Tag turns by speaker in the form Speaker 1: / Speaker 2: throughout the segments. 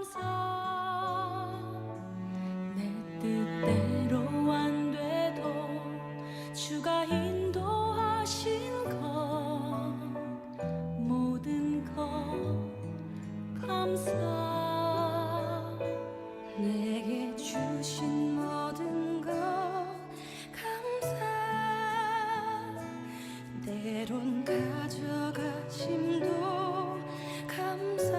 Speaker 1: 감사 내 뜻대로 안 돼도 주가 인도하신 것 모든 것 감사 내게 주신 모든 것 감사 때론 가져가심도 감사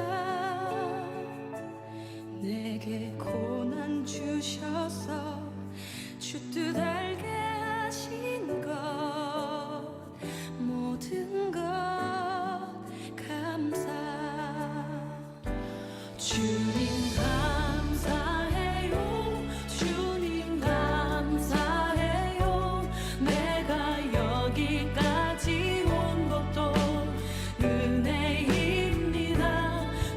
Speaker 1: 내게 고난 주셔서 주 뜻 알게 하신 것 모든 것 감사 주님 감사해요 주님 감사해요 내가 여기까지 온 것도 은혜입니다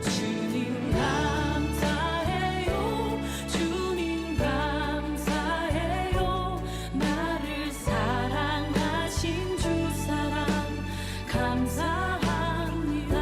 Speaker 1: 주님 감사해요 주님 감사해요 나를 사랑하신 주 사랑 감사합니다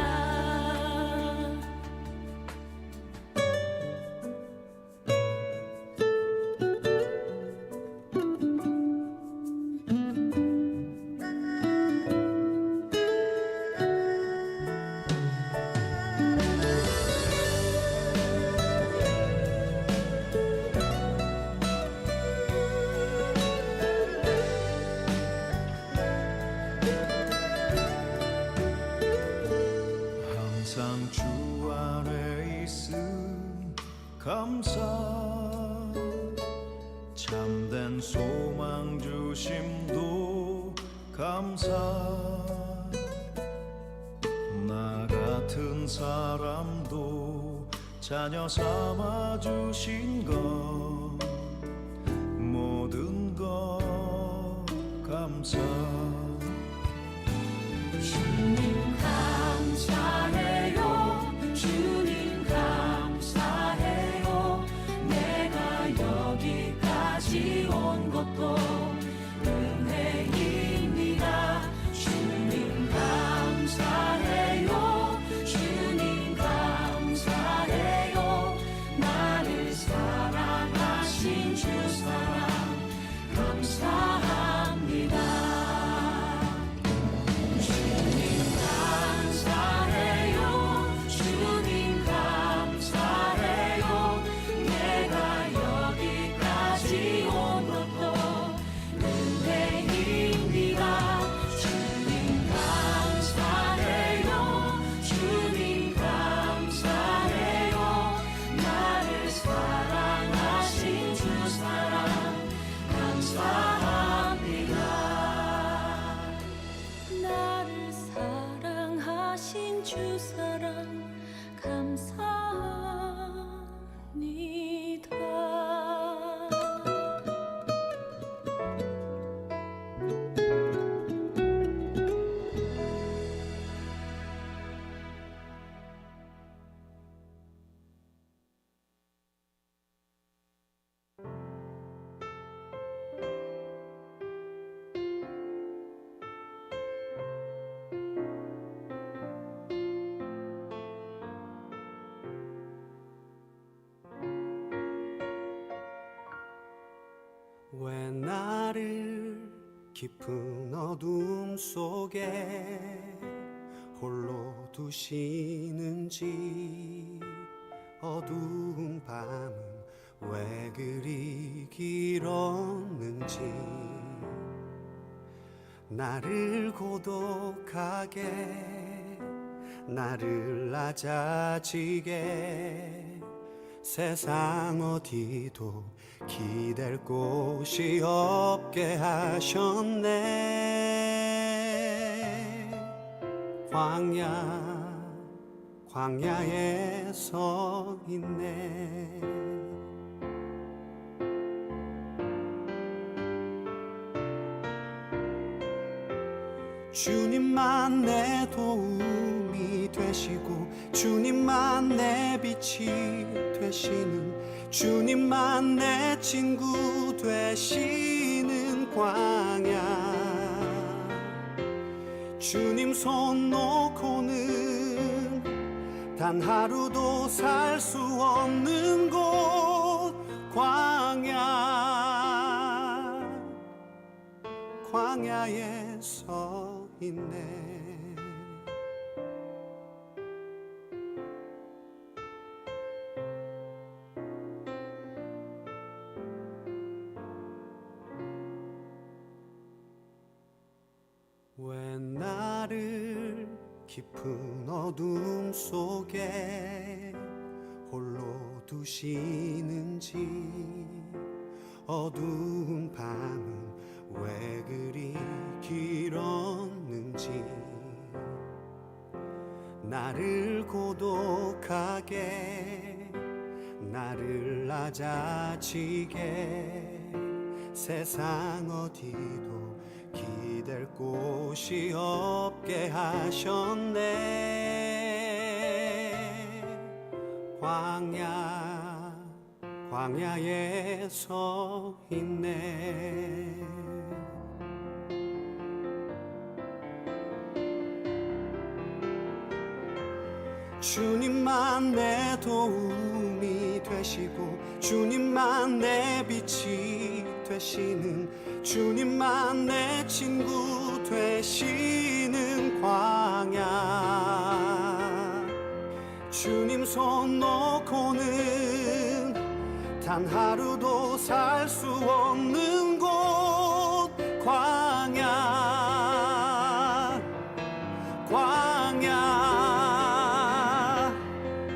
Speaker 2: 항상 주 안에 있음 감사 참된 소망 주심도 감사 나 같은 사람도 자녀 삼아 주신 것 모든 것 감사
Speaker 1: 주님 감사해요 주님 감사해요 내가 여기까지 온 것도 은혜입니다 주님 감사해요 주님 감사해요 나를 사랑하신 주 사랑 감사합니다 감사해요 주님 감사해요 내가 여기까지 온 것도 은혜입니다 주님 감사해요 주님 감사해요 나를 사랑하신 주 사랑 감사합니다 나를 사랑하신 주 사랑 감사합니다
Speaker 3: 왜 나를 깊은 어둠 속에 홀로 두시는지 어두운 밤은 왜 그리 길었는지 나를 고독하게 나를 낮아지게 세상 어디도 기댈 곳이 없게 하셨네 광야에 서 있네 주님만 내 도움이 되시고 주님만 내 빛이 되시는 주님만 내 친구 되시는 광야 주님 손 놓고는 단 하루도 살 수 없는 곳 광야에 서 있네. 왜 나를 깊은 어둠 속에 홀로 두시는지, 어두운 밤은 왜 그리 길었는지, 나를 고독하게, 나를 낮아지게, 세상 어디도 기댈 곳이 없게 하셨네. 광야에 서 있네. 주님만 내 도움이 되시고, 주님만 내 빛이 되시는, 주님만 내 친구 되시는 광야. 주님 손 놓고는 단 하루도 살 수 없는 곳 광야.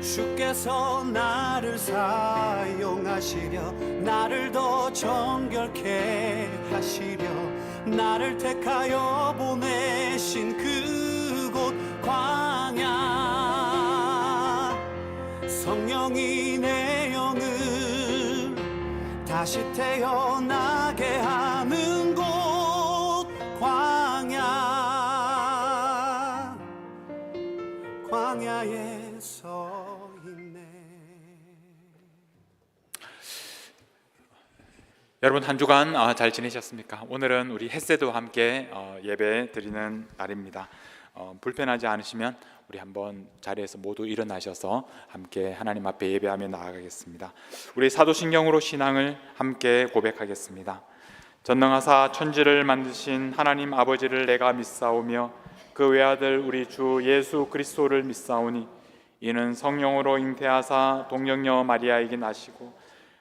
Speaker 3: 주께서 나를 사용하시려, 나를 더 정결케 하시려, 나를 택하여 보내신 그곳 광야. 성령이 내 영을 다시 태어나게 하는 곳 광야에 서 있네.
Speaker 4: 여러분 한 주간 잘 지내셨습니까? 오늘은 우리 햇새도 함께 예배 드리는 날입니다. 불편하지 않으시면 우리 한번 자리에서 모두 일어나셔서 함께 하나님 앞에 예배하며 나아가겠습니다. 우리 사도신경으로 신앙을 함께 고백하겠습니다. 전능하사 천지를 만드신 하나님 아버지를 내가 믿사오며 그 외아들 우리 주 예수 그리스도를 믿사오니 이는 성령으로 잉태하사 동정녀 마리아에게 나시고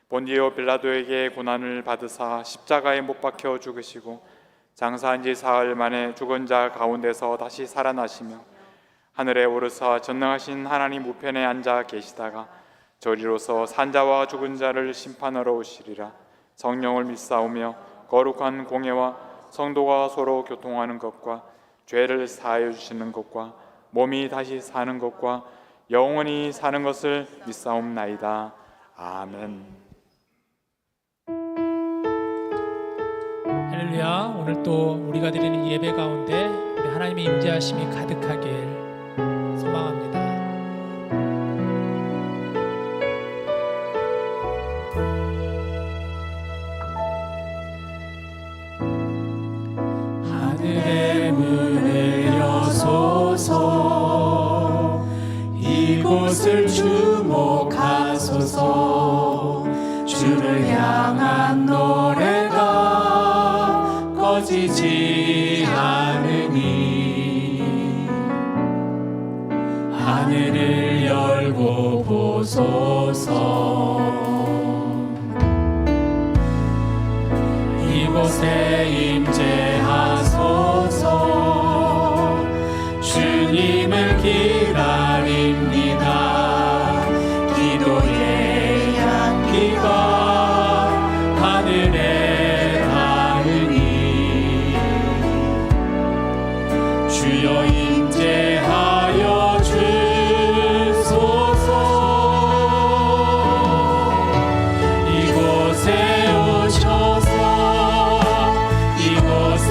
Speaker 4: 본디오 빌라도에게 고난을 받으사 십자가에 못 박혀 죽으시고 장사한 지 사흘 만에 죽은 자 가운데서 다시 살아나시며 하늘에 오르사 전능하신 하나님 우편에 앉아 계시다가 저리로서 산자와 죽은 자를 심판하러 오시리라. 성령을 믿사오며 거룩한 공예와 성도가 서로 교통하는 것과 죄를 사하여 주시는 것과 몸이 다시 사는 것과 영원히 사는 것을 믿사옵나이다. 아멘.
Speaker 5: 할렐루야. 오늘 또 우리가 드리는 예배 가운데 우리 하나님의 임재하심이 가득하길 소망합니다.
Speaker 1: 하늘의 문을 여소서 이곳을 주목하소서 주를 향한 노래가 꺼지지 않으니 하늘을 열고 보소서 이곳에 임재하소서 주님을 기다립니다. 기도의 향기가 하늘에 닿으니 주여 임재하여 주소서. 이곳에 오셔서 이곳에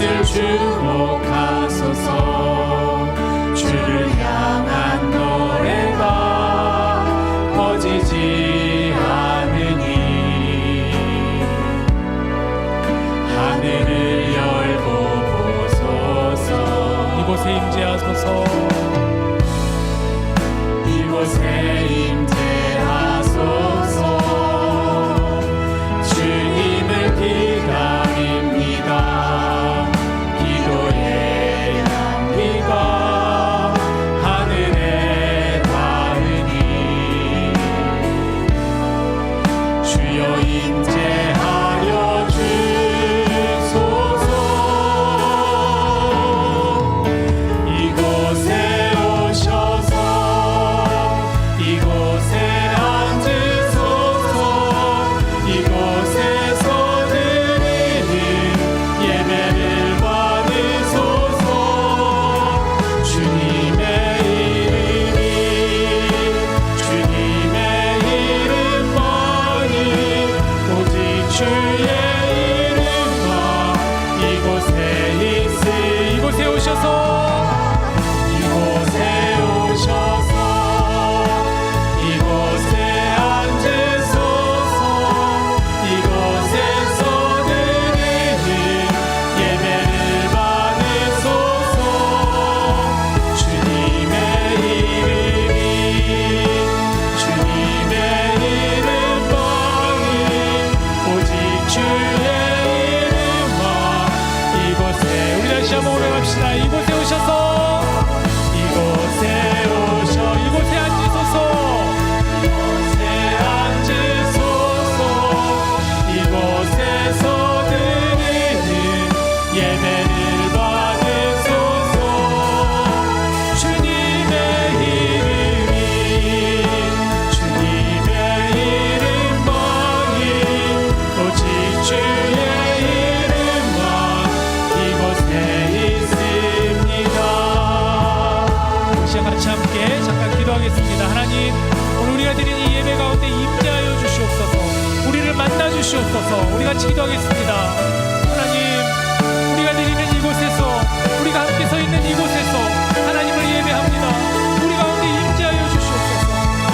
Speaker 1: 이곳을 주목하소서. 주를 향한 노래가 꺼지지 않으니 하늘을 열고 보소서.
Speaker 5: 이곳에 임재하소서.
Speaker 1: 이곳에 임재하소서. 주님을 기다립니다. 기도의 향기가 하늘에 닿으니 주여 임재하여 주소서. 이곳에 오셔서 이곳에 앉으소서. 이곳에서 드리는 예배를 받으소서. 주님의 이름만이 오직 주의 이름만 이곳에 이곳에 오셔서 이곳에 앉으소서. 이곳에서 드리는 예배를 받으소서. 주님의 이름만이 오직 주의 이름만 이곳에 우리 다시 한번 고백합시다. 이곳에 오셔서 이곳에 앉으소서. 이곳에 앉으소서. 이곳에서 드리는 예배를 받으소서. 주님의 이름만이 오직 주의 이름만 이곳에 있습니다.
Speaker 5: 이 시간 같이 함께 잠깐 기도하겠습니다. 하나님, 오늘 우리가 드리는 이 예배 가운데 임재하여 주시옵소서. 우리를 만나 주시옵소서. 우리 같이 기도하겠습니다. 하나님, 우리가 드리는 이곳에서, 우리가 함께 서 있는 이곳에서 하나님을 예배합니다. 우리 가운데 임재하여 주시옵소서.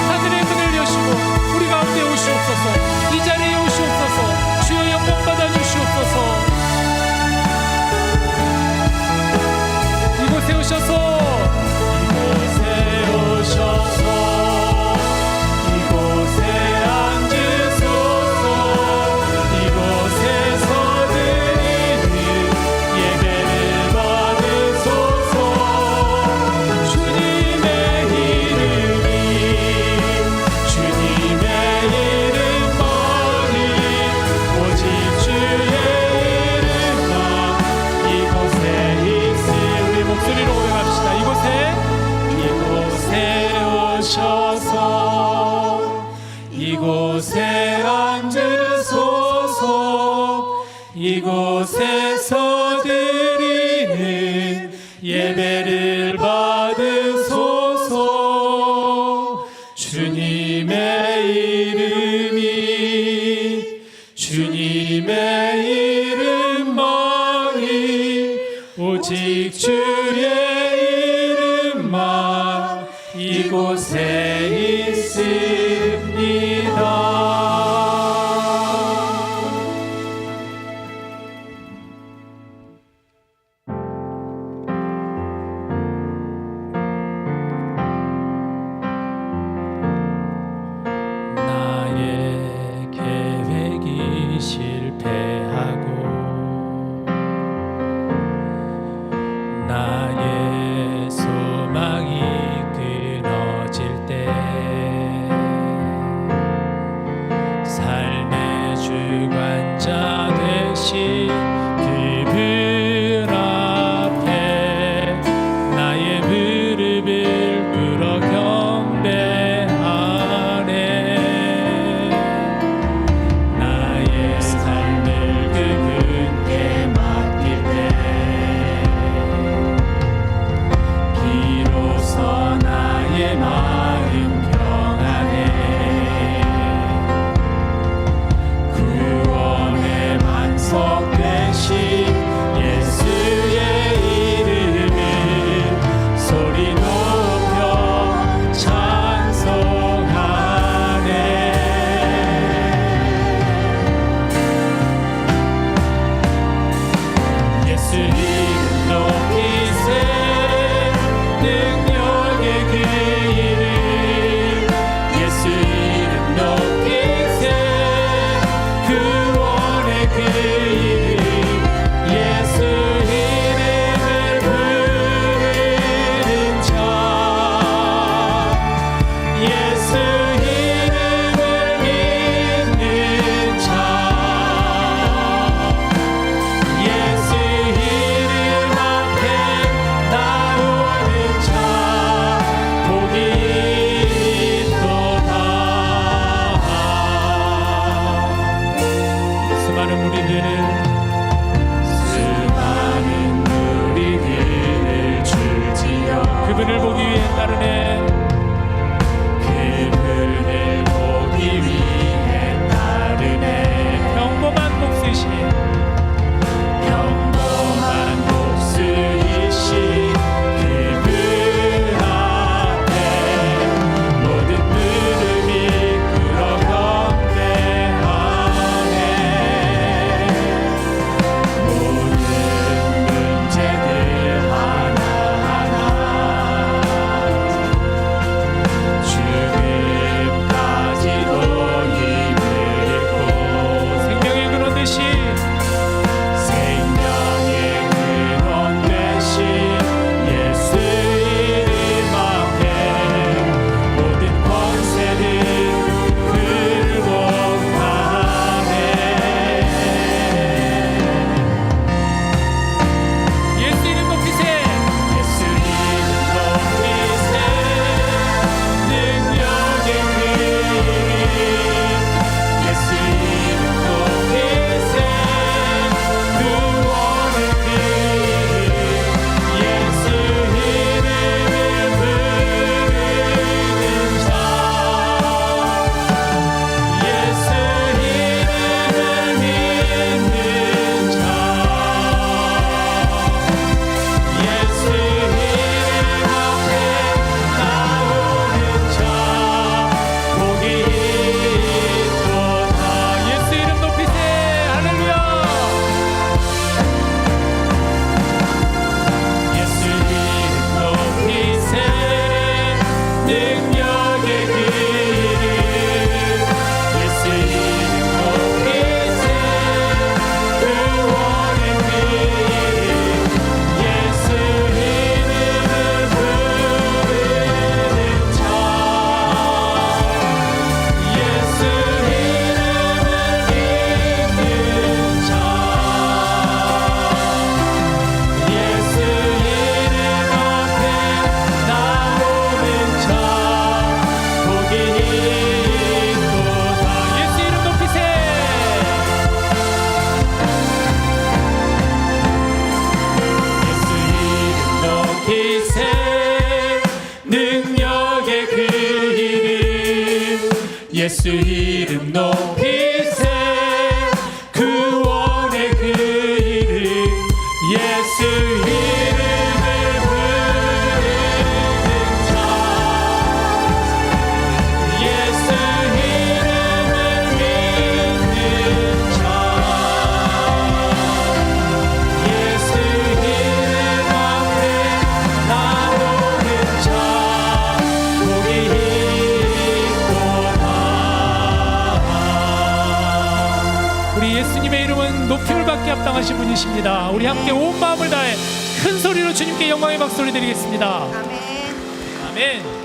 Speaker 5: 하늘의 문을 여시고 우리 가운데 오시옵소서. 이 자리에 오시옵소서. 주여 영광 받아 주시옵소서. 이곳에 오셔서
Speaker 1: 이곳에 앉으소서. 이곳에서 드리는 예배를 받으소서. 주님의 이름만이 오직 주의 이름만 이곳에 있음.
Speaker 5: 우리 목소리로 고백합시다. 이곳에
Speaker 1: 오셔서 이곳에 앉으소서. 이곳에서 드리는 예배를 받으소서. 주님의 이름만이 오직 주의 이름만 이곳에 있습니다. 나의 계획이 실패하고 나의 소망이 끊어질 때 예수 이름 높이세 구원의 그 이름 예수 이름을 부르는 자 예수 이름을 믿는 자 예수 이름 앞에 나오는 자 복이 있도다.
Speaker 5: 우리 예수님의 이름은 높임을 받기 합당하신 분이십니다. 우리 함께 온 마음을 다해 큰 소리로 주님께 영광의 박수를 드리겠습니다.
Speaker 6: 아멘.
Speaker 5: 아멘.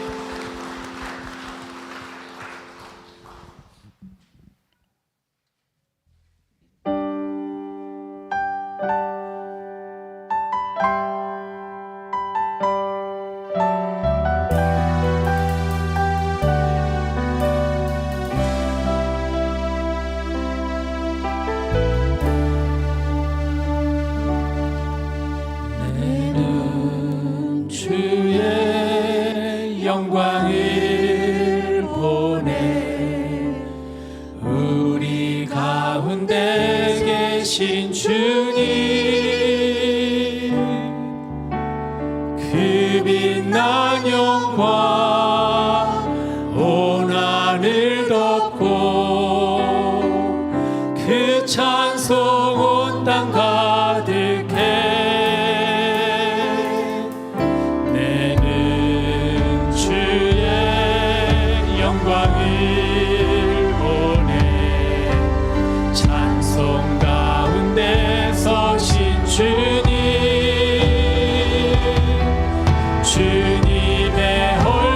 Speaker 1: 내는 주의 영광을 보내 우리 가운데 계신 주님 그 빛난 영광 온 하늘 덮고 그 찬송 온 땅 가득해 내는 주의 영광을 보내 찬송 가운데 서신 주님 주님의 홀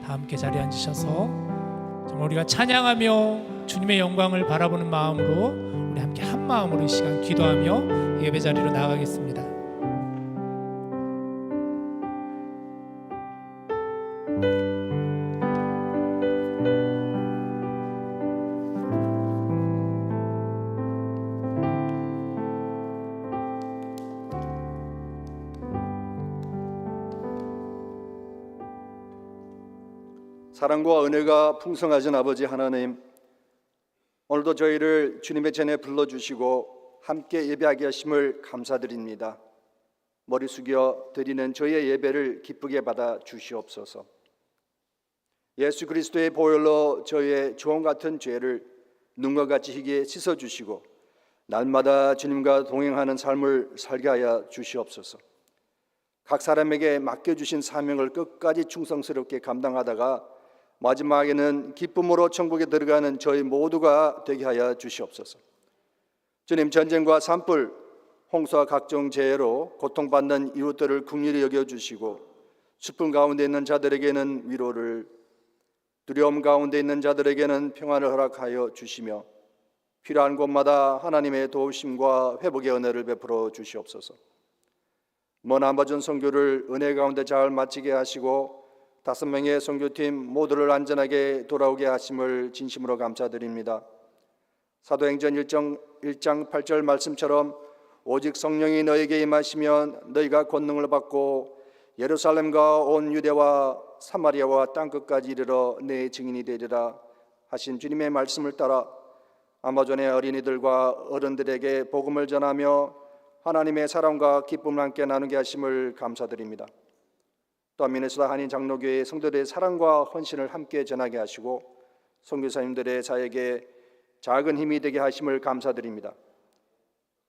Speaker 5: 다 함께 자리에 앉으셔서 정말 우리가 찬양하며 주님의 영광을 바라보는 마음으로 우리 함께 한 마음으로 이 시간 기도하며 예배 자리로 나가겠습니다.
Speaker 6: 사랑과 은혜가 풍성하신 아버지 하나님, 오늘도 저희를 주님의 전에 불러주시고 함께 예배하게 하심을 감사드립니다. 머리 숙여 드리는 저희의 예배를 기쁘게 받아 주시옵소서. 예수 그리스도의 보혈로 저희의 주홍 같은 죄를 눈과 같이 희게 씻어주시고 날마다 주님과 동행하는 삶을 살게 하여 주시옵소서. 각 사람에게 맡겨주신 사명을 끝까지 충성스럽게 감당하다가 마지막에는 기쁨으로 천국에 들어가는 저희 모두가 되게 하여 주시옵소서. 주님, 전쟁과 산불, 홍수와 각종 재해로 고통받는 이웃들을 긍휼히 여겨주시고 슬픔 가운데 있는 자들에게는 위로를, 두려움 가운데 있는 자들에게는 평안을 허락하여 주시며 필요한 곳마다 하나님의 도우심과 회복의 은혜를 베풀어 주시옵소서. 먼 아마존 선교를 은혜 가운데 잘 마치게 하시고 5명의 선교팀 모두를 안전하게 돌아오게 하심을 진심으로 감사드립니다. 사도행전 1장 8절 말씀처럼 오직 성령이 너에게 임하시면 너희가 권능을 받고 예루살렘과 온 유대와 사마리아와 땅끝까지 이르러 내 증인이 되리라 하신 주님의 말씀을 따라 아마존의 어린이들과 어른들에게 복음을 전하며 하나님의 사랑과 기쁨을 함께 나누게 하심을 감사드립니다. 또한 미네소타 한인 장로교회 성도들의 사랑과 헌신을 함께 전하게 하시고 선교사님들의 사역에 작은 힘이 되게 하심을 감사드립니다.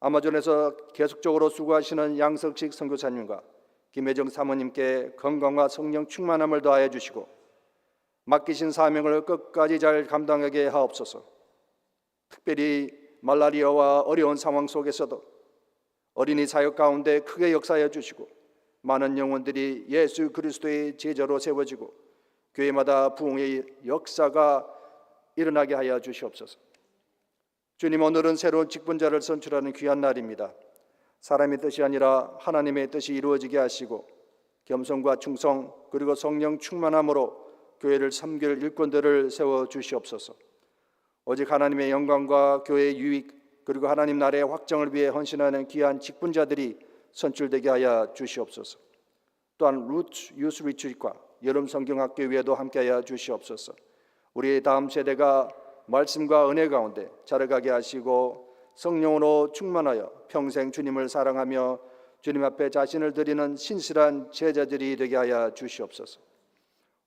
Speaker 6: 아마존에서 계속적으로 수고하시는 양석식 선교사님과 김혜정 사모님께 건강과 성령 충만함을 더하여 주시고 맡기신 사명을 끝까지 잘 감당하게 하옵소서. 특별히 말라리아와 어려운 상황 속에서도 어린이 사역 가운데 크게 역사하여 주시고 많은 영혼들이 예수 그리스도의 제자로 세워지고 교회마다 부흥의 역사가 일어나게 하여 주시옵소서. 주님, 오늘은 새로운 직분자를 선출하는 귀한 날입니다. 사람의 뜻이 아니라 하나님의 뜻이 이루어지게 하시고 겸손과 충성 그리고 성령 충만함으로 교회를 섬길 일꾼들을 세워 주시옵소서. 오직 하나님의 영광과 교회의 유익 그리고 하나님 나라의 확정을 위해 헌신하는 귀한 직분자들이 선출되게 하여 주시옵소서. 또한 루트 유스 리트릿과 여름 성경학교 위에도 함께하여 주시옵소서. 우리의 다음 세대가 말씀과 은혜 가운데 자라가게 하시고 성령으로 충만하여 평생 주님을 사랑하며 주님 앞에 자신을 드리는 신실한 제자들이 되게 하여 주시옵소서.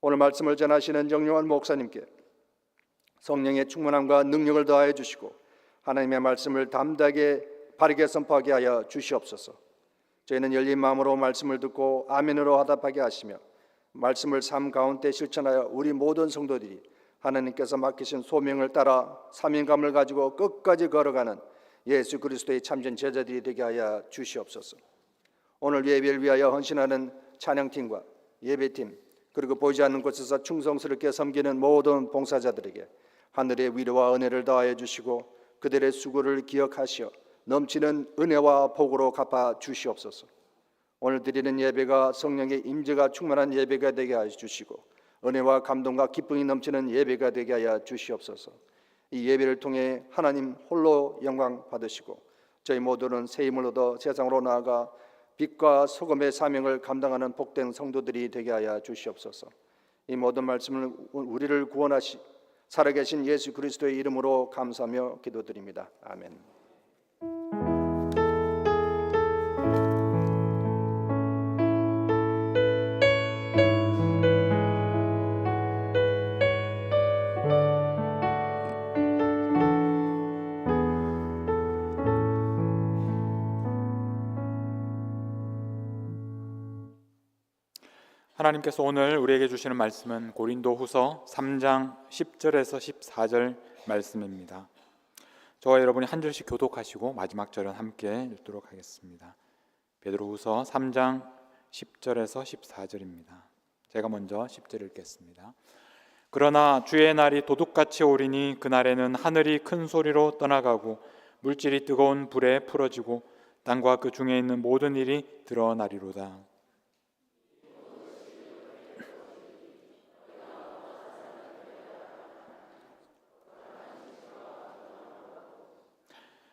Speaker 6: 오늘 말씀을 전하시는 정용환 목사님께 성령의 충만함과 능력을 더하여 주시고 하나님의 말씀을 담대하게 바르게 선포하게 하여 주시옵소서. 저희는 열린 마음으로 말씀을 듣고 아멘으로 화답하게 하시며 말씀을 삶 가운데 실천하여 우리 모든 성도들이 하나님께서 맡기신 소명을 따라 사명감을 가지고 끝까지 걸어가는 예수 그리스도의 참전 제자들이 되게 하여 주시옵소서. 오늘 예배를 위하여 헌신하는 찬양팀과 예배팀 그리고 보이지 않는 곳에서 충성스럽게 섬기는 모든 봉사자들에게 하늘의 위로와 은혜를 더하여 주시고 그들의 수고를 기억하시어 넘치는 은혜와 복으로 갚아 주시옵소서. 오늘 드리는 예배가 성령의 임재가 충만한 예배가 되게 하여 주시고 은혜와 감동과 기쁨이 넘치는 예배가 되게 하여 주시옵소서. 이 예배를 통해 하나님 홀로 영광 받으시고 저희 모두는 새 힘을 얻어 세상으로 나아가 빛과 소금의 사명을 감당하는 복된 성도들이 되게 하여 주시옵소서. 이 모든 말씀을 우리를 구원하시 살아계신 예수 그리스도의 이름으로 감사하며 기도드립니다. 아멘.
Speaker 4: 하나님께서 오늘 우리에게 주시는 말씀은 고린도후서 3장 10절에서 14절 말씀입니다. 저와 여러분이 한 절씩 교독하시고 마지막 절은 함께 읽도록 하겠습니다. 베드로후서 3장 10절에서 14절입니다. 제가 먼저 10절 읽겠습니다. 그러나 주의 날이 도둑같이 오리니 그날에는 하늘이 큰 소리로 떠나가고 물질이 뜨거운 불에 풀어지고 땅과 그 중에 있는 모든 일이 드러나리로다.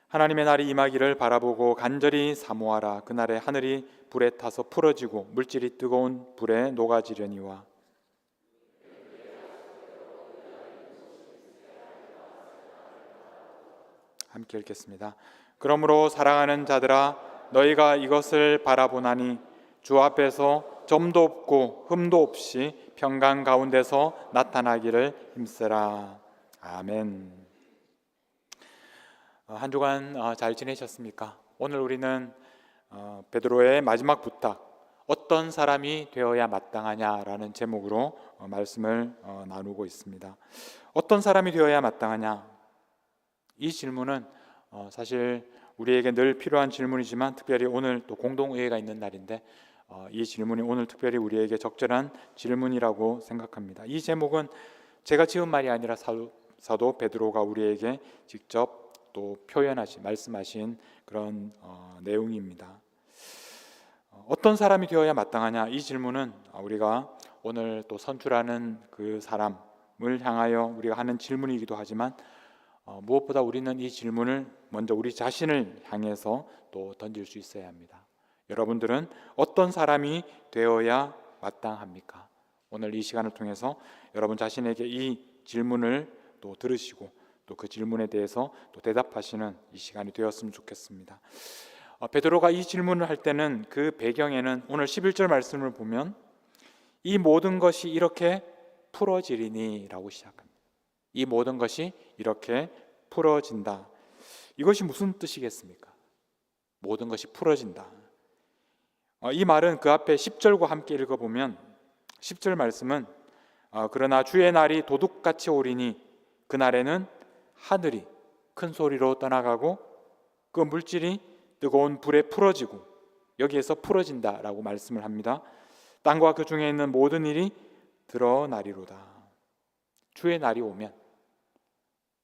Speaker 4: 하나님의 날이 임하기를 바라보고 간절히 사모하라. 그날에 하늘이 불에 타서 풀어지고 물질이 뜨거운 불에 녹아지려니와. 함께 읽겠습니다. 그러므로 사랑하는 자들아, 너희가 이것을 바라보나니 주 앞에서 점도 없고 흠도 없이 평강 가운데서 나타나기를 힘쓰라. 아멘. 한 주간 잘 지내셨습니까? 오늘 우리는 베드로의 마지막 부탁, 어떤 사람이 되어야 마땅하냐라는 제목으로 말씀을 나누고 있습니다. 어떤 사람이 되어야 마땅하냐? 이 질문은 사실 우리에게 늘 필요한 질문이지만 특별히 오늘 또 공동의회가 있는 날인데 이 질문이 오늘 특별히 우리에게 적절한 질문이라고 생각합니다. 이 제목은 제가 지은 말이 아니라 사도 베드로가 우리에게 직접 또 말씀하신 그런 내용입니다. 어떤 사람이 되어야 마땅하냐? 이 질문은 우리가 오늘 또 선출하는 그 사람을 향하여 우리가 하는 질문이기도 하지만 무엇보다 우리는 이 질문을 먼저 우리 자신을 향해서 또 던질 수 있어야 합니다. 여러분들은 어떤 사람이 되어야 마땅합니까? 오늘 이 시간을 통해서 여러분 자신에게 이 질문을 또 들으시고 또 그 질문에 대해서 또 대답하시는 이 시간이 되었으면 좋겠습니다. 베드로가 이 질문을 할 때는 그 배경에는 오늘 11절 말씀을 보면 이 모든 것이 이렇게 풀어지리니 라고 시작합니다. 이 모든 것이 이렇게 풀어진다. 이것이 무슨 뜻이겠습니까? 모든 것이 풀어진다. 이 말은 그 앞에 10절과 함께 읽어보면 10절 말씀은 그러나 주의 날이 도둑같이 오리니 그날에는 하늘이 큰 소리로 떠나가고 그 물질이 뜨거운 불에 풀어지고, 여기에서 풀어진다라고 말씀을 합니다. 땅과 그 중에 있는 모든 일이 드러나리로다. 주의 날이 오면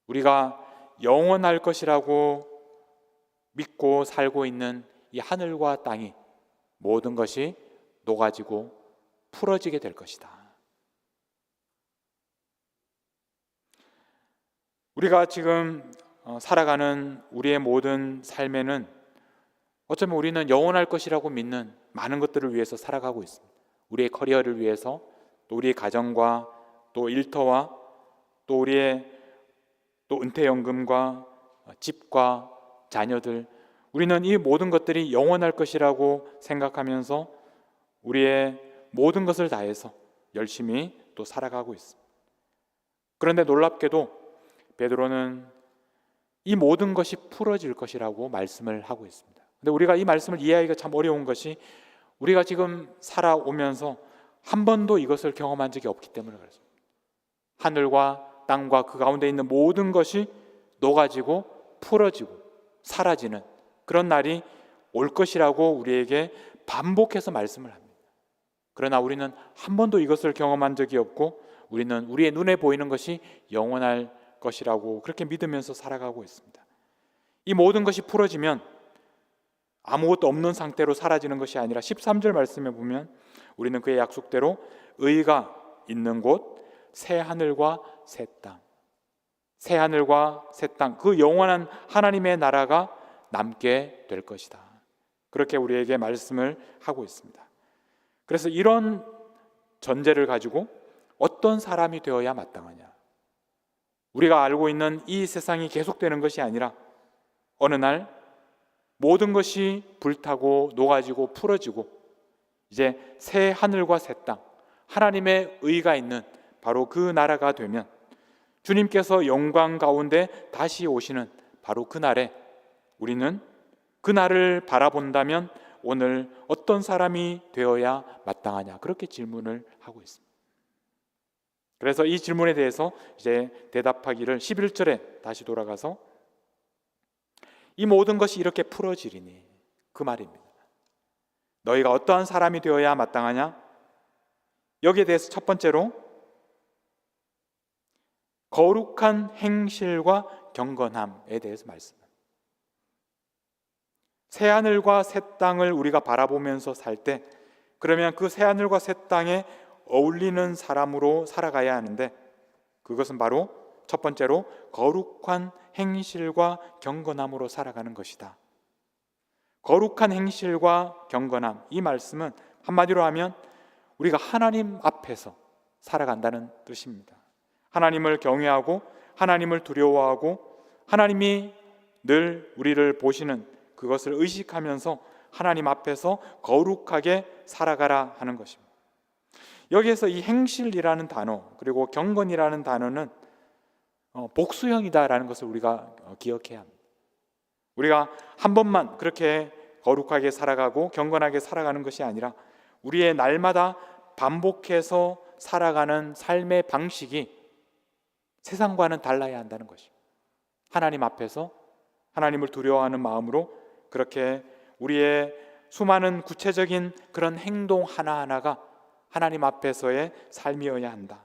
Speaker 4: 우리가 영원할 것이라고 믿고 살고 있는 이 하늘과 땅이 모든 것이 녹아지고 풀어지게 될 것이다. 우리가 지금 살아가는 우리의 모든 삶에는 어쩌면 우리는 영원할 것이라고 믿는 많은 것들을 위해서 살아가고 있습니다. 우리의 커리어를 위해서, 또 우리의 가정과 또 일터와 또 우리의 또 은퇴연금과 집과 자녀들, 우리는 이 모든 것들이 영원할 것이라고 생각하면서 우리의 모든 것을 다해서 열심히 또 살아가고 있습니다. 그런데 놀랍게도 베드로는 이 모든 것이 풀어질 것이라고 말씀을 하고 있습니다. 근데 우리가 이 말씀을 이해하기가 참 어려운 것이 우리가 지금 살아오면서 한 번도 이것을 경험한 적이 없기 때문에 그렇습니다. 하늘과 땅과 그 가운데 있는 모든 것이 녹아지고 풀어지고 사라지는 그런 날이 올 것이라고 우리에게 반복해서 말씀을 합니다. 그러나 우리는 한 번도 이것을 경험한 적이 없고 우리는 우리의 눈에 보이는 것이 영원할 것이라고 그렇게 믿으면서 살아가고 있습니다. 이 모든 것이 풀어지면 아무것도 없는 상태로 사라지는 것이 아니라 13절 말씀에 보면 우리는 그의 약속대로 의가 있는 곳, 새 하늘과 새 땅, 새 하늘과 새 땅, 그 영원한 하나님의 나라가 남게 될 것이다. 그렇게 우리에게 말씀을 하고 있습니다. 그래서 이런 전제를 가지고 어떤 사람이 되어야 마땅하냐? 우리가 알고 있는 이 세상이 계속되는 것이 아니라 어느 날 모든 것이 불타고 녹아지고 풀어지고 이제 새 하늘과 새 땅, 하나님의 의가 있는 바로 그 나라가 되면 주님께서 영광 가운데 다시 오시는 바로 그 날에 우리는 그 날을 바라본다면 오늘 어떤 사람이 되어야 마땅하냐? 그렇게 질문을 하고 있습니다. 그래서 이 질문에 대해서 이제 대답하기를 11절에 다시 돌아가서 이 모든 것이 이렇게 풀어지리니 그 말입니다. 너희가 어떠한 사람이 되어야 마땅하냐? 여기에 대해서 첫 번째로 거룩한 행실과 경건함에 대해서 말씀합니다. 새하늘과 새 땅을 우리가 바라보면서 살 때, 그러면 그 새하늘과 새 땅에 어울리는 사람으로 살아가야 하는데, 그것은 바로 첫 번째로 거룩한 행실과 경건함으로 살아가는 것이다. 거룩한 행실과 경건함, 이 말씀은 한마디로 하면 우리가 하나님 앞에서 살아간다는 뜻입니다. 하나님을 경외하고 하나님을 두려워하고 하나님이 늘 우리를 보시는 그것을 의식하면서 하나님 앞에서 거룩하게 살아가라 하는 것입니다. 여기에서 이 행실이라는 단어, 그리고 경건이라는 단어는 복수형이다라는 것을 우리가 기억해야 합니다. 우리가 한 번만 그렇게 거룩하게 살아가고 경건하게 살아가는 것이 아니라 우리의 날마다 반복해서 살아가는 삶의 방식이 세상과는 달라야 한다는 것입니다. 하나님 앞에서 하나님을 두려워하는 마음으로 그렇게 우리의 수많은 구체적인 그런 행동 하나하나가 하나님 앞에서의 삶이어야 한다.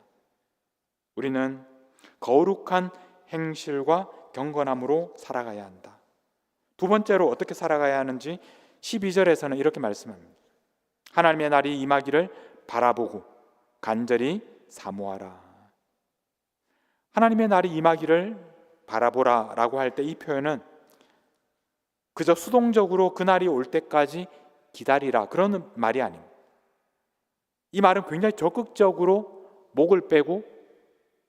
Speaker 4: 우리는 거룩한 행실과 경건함으로 살아가야 한다. 두 번째로 어떻게 살아가야 하는지 12절에서는 이렇게 말씀합니다. 하나님의 날이 임하기를 바라보고 간절히 사모하라. 하나님의 날이 임하기를 바라보라 라고 할 때 이 표현은 그저 수동적으로 그 날이 올 때까지 기다리라 그런 말이 아닙니다. 이 말은 굉장히 적극적으로 목을 빼고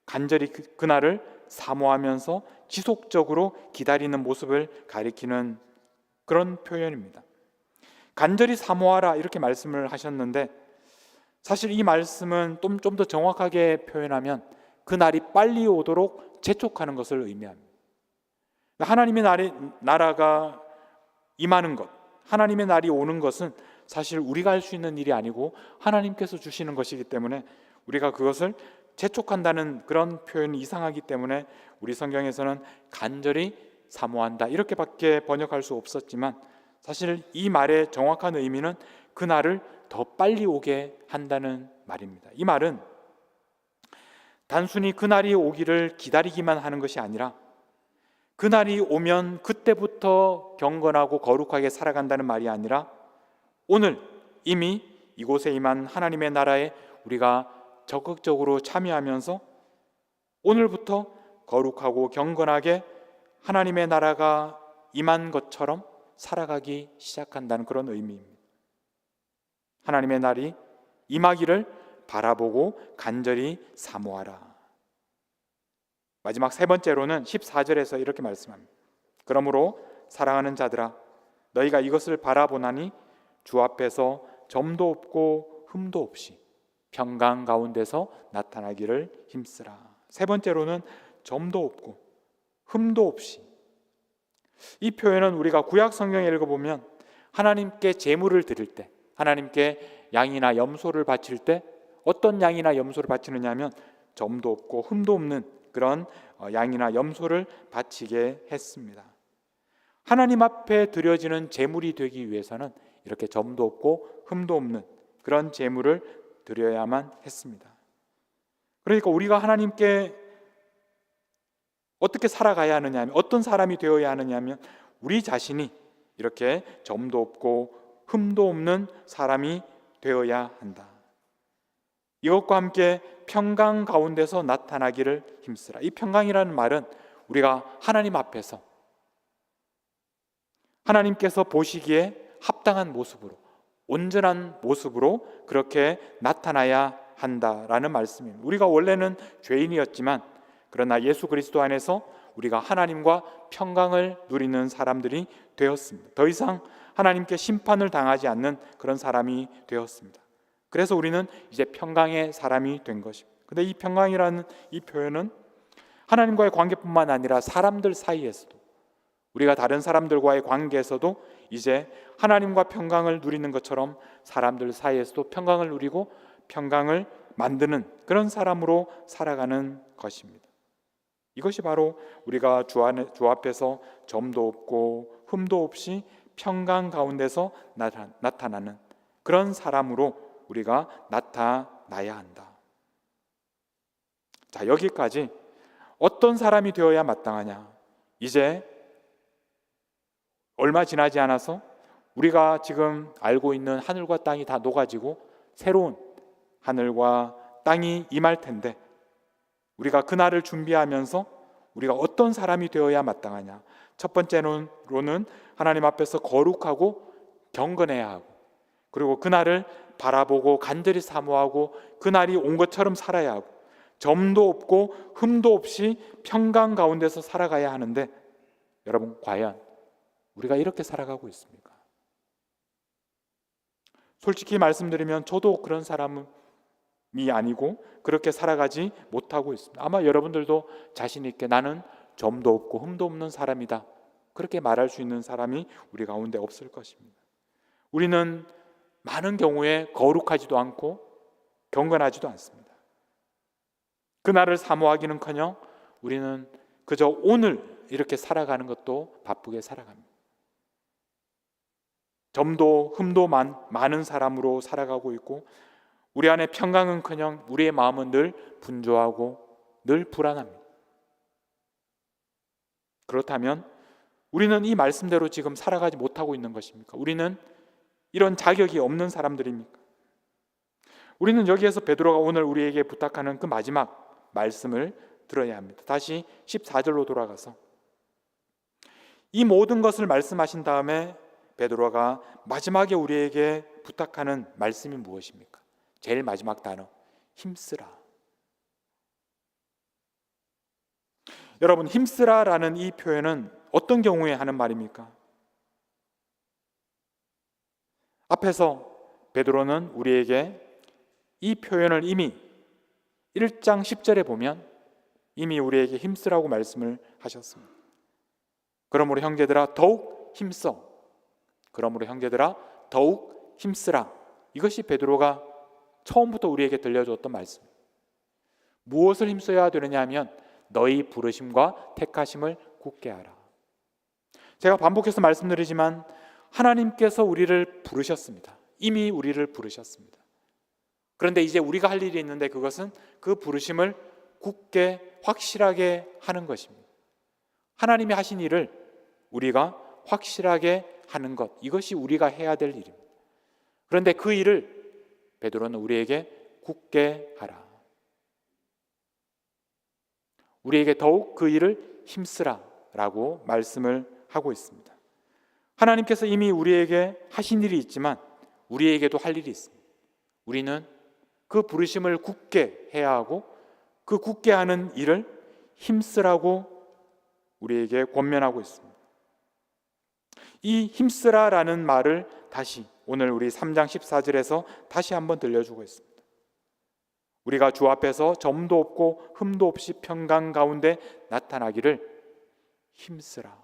Speaker 4: 간절히 그 날을 사모하면서 지속적으로 기다리는 모습을 가리키는 그런 표현입니다. 간절히 사모하라 이렇게 말씀을 하셨는데, 사실 이 말씀은 좀 더 정확하게 표현하면 그 날이 빨리 오도록 재촉하는 것을 의미합니다. 하나님의 나라가 임하는 것, 하나님의 날이 오는 것은 사실 우리가 할 수 있는 일이 아니고 하나님께서 주시는 것이기 때문에 우리가 그것을 재촉한다는 그런 표현이 이상하기 때문에 우리 성경에서는 간절히 사모한다 이렇게밖에 번역할 수 없었지만, 사실 이 말의 정확한 의미는 그 날을 더 빨리 오게 한다는 말입니다. 이 말은 단순히 그 날이 오기를 기다리기만 하는 것이 아니라 그 날이 오면 그때부터 경건하고 거룩하게 살아간다는 말이 아니라 오늘 이미 이곳에 임한 하나님의 나라에 우리가 적극적으로 참여하면서 오늘부터 거룩하고 경건하게 하나님의 나라가 임한 것처럼 살아가기 시작한다는 그런 의미입니다. 하나님의 날이 임하기를 바라보고 간절히 사모하라. 마지막 세 번째로는 14절에서 이렇게 말씀합니다. 그러므로 사랑하는 자들아, 너희가 이것을 바라보나니 주 앞에서 점도 없고 흠도 없이 평강 가운데서 나타나기를 힘쓰라. 세 번째로는 점도 없고 흠도 없이. 이 표현은 우리가 구약 성경에 읽어보면 하나님께 제물을 드릴 때, 하나님께 양이나 염소를 바칠 때 어떤 양이나 염소를 바치느냐 하면 점도 없고 흠도 없는 그런 양이나 염소를 바치게 했습니다. 하나님 앞에 드려지는 제물이 되기 위해서는 이렇게 점도 없고 흠도 없는 그런 제물을 드려야만 했습니다. 그러니까 우리가 하나님께 어떻게 살아가야 하느냐 하면, 어떤 사람이 되어야 하느냐 하면 우리 자신이 이렇게 점도 없고 흠도 없는 사람이 되어야 한다. 이것과 함께 평강 가운데서 나타나기를 힘쓰라. 이 평강이라는 말은 우리가 하나님 앞에서 하나님께서 보시기에 합당한 모습으로, 온전한 모습으로 그렇게 나타나야 한다라는 말씀입니다. 우리가 원래는 죄인이었지만 그러나 예수 그리스도 안에서 우리가 하나님과 평강을 누리는 사람들이 되었습니다. 더 이상 하나님께 심판을 당하지 않는 그런 사람이 되었습니다. 그래서 우리는 이제 평강의 사람이 된 것입니다. 근데 이 평강이라는 이 표현은 하나님과의 관계뿐만 아니라 사람들 사이에서도, 우리가 다른 사람들과의 관계에서도 이제 하나님과 평강을 누리는 것처럼 사람들 사이에서도 평강을 누리고 평강을 만드는 그런 사람으로 살아가는 것입니다. 이것이 바로 우리가 주 앞에서 점도 없고 흠도 없이 평강 가운데서 나타나는 그런 사람으로 우리가 나타나야 한다. 자, 여기까지 어떤 사람이 되어야 마땅하냐. 이제 얼마 지나지 않아서 우리가 지금 알고 있는 하늘과 땅이 다 녹아지고 새로운 하늘과 땅이 임할 텐데, 우리가 그날을 준비하면서 우리가 어떤 사람이 되어야 마땅하냐. 첫 번째로는 하나님 앞에서 거룩하고 경건해야 하고, 그리고 그날을 바라보고 간절히 사모하고 그날이 온 것처럼 살아야 하고, 점도 없고 흠도 없이 평강 가운데서 살아가야 하는데, 여러분 과연 우리가 이렇게 살아가고 있습니까? 솔직히 말씀드리면 저도 그런 사람이 아니고 그렇게 살아가지 못하고 있습니다. 아마 여러분들도 자신 있게 나는 점도 없고 흠도 없는 사람이다, 그렇게 말할 수 있는 사람이 우리 가운데 없을 것입니다. 우리는 많은 경우에 거룩하지도 않고 경건하지도 않습니다. 그날을 사모하기는커녕 우리는 그저 오늘 이렇게 살아가는 것도 바쁘게 살아갑니다. 점도 흠도 많은 사람으로 살아가고 있고, 우리 안에 평강은커녕 우리의 마음은 늘 분주하고 늘 불안합니다. 그렇다면 우리는 이 말씀대로 지금 살아가지 못하고 있는 것입니까? 우리는 이런 자격이 없는 사람들입니까? 우리는 여기에서 베드로가 오늘 우리에게 부탁하는 그 마지막 말씀을 들어야 합니다. 다시 14절로 돌아가서 이 모든 것을 말씀하신 다음에 베드로가 마지막에 우리에게 부탁하는 말씀이 무엇입니까? 제일 마지막 단어, 힘쓰라. 여러분, 힘쓰라라는 이 표현은 어떤 경우에 하는 말입니까? 앞에서 베드로는 우리에게 이 표현을 이미 1장 10절에 보면 이미 우리에게 힘쓰라고 말씀을 하셨습니다. 그러므로 형제들아 더욱 힘써. 그러므로 형제들아 더욱 힘쓰라. 이것이 베드로가 처음부터 우리에게 들려줬던 말씀입니다. 무엇을 힘써야 되느냐 하면 너희 부르심과 택하심을 굳게 하라. 제가 반복해서 말씀드리지만 하나님께서 우리를 부르셨습니다. 이미 우리를 부르셨습니다. 그런데 이제 우리가 할 일이 있는데, 그것은 그 부르심을 굳게 확실하게 하는 것입니다. 하나님이 하신 일을 우리가 확실하게 하는 것, 이것이 우리가 해야 될 일입니다. 그런데 그 일을 베드로는 우리에게 굳게 하라, 우리에게 더욱 그 일을 힘쓰라 라고 말씀을 하고 있습니다. 하나님께서 이미 우리에게 하신 일이 있지만 우리에게도 할 일이 있습니다. 우리는 그 부르심을 굳게 해야 하고, 그 굳게 하는 일을 힘쓰라고 우리에게 권면하고 있습니다. 이 힘쓰라라는 말을 다시 오늘 우리 3장 14절에서 다시 한번 들려주고 있습니다. 우리가 주 앞에서 점도 없고 흠도 없이 평강 가운데 나타나기를 힘쓰라.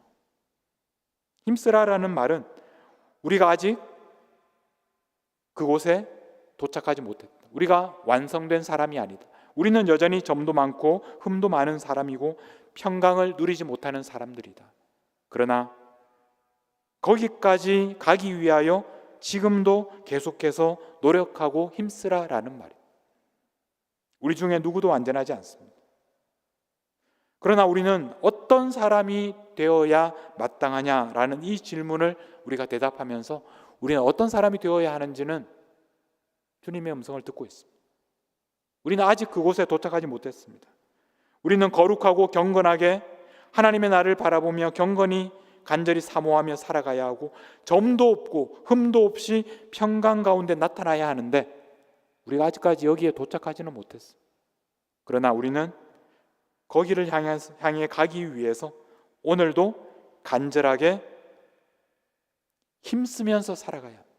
Speaker 4: 힘쓰라라는 말은 우리가 아직 그곳에 도착하지 못했다, 우리가 완성된 사람이 아니다, 우리는 여전히 점도 많고 흠도 많은 사람이고 평강을 누리지 못하는 사람들이다. 그러나 거기까지 가기 위하여 지금도 계속해서 노력하고 힘쓰라라는 말이에요. 우리 중에 누구도 완전하지 않습니다. 그러나 우리는 어떤 사람이 되어야 마땅하냐라는 이 질문을 우리가 대답하면서 우리는 어떤 사람이 되어야 하는지는 주님의 음성을 듣고 있습니다. 우리는 아직 그곳에 도착하지 못했습니다. 우리는 거룩하고 경건하게 하나님의 나를 바라보며 경건히 간절히 사모하며 살아가야 하고, 점도 없고 흠도 없이 평강 가운데 나타나야 하는데 우리가 아직까지 여기에 도착하지는 못했어요. 그러나 우리는 거기를 향해 가기 위해서 오늘도 간절하게 힘쓰면서 살아가야 합니다.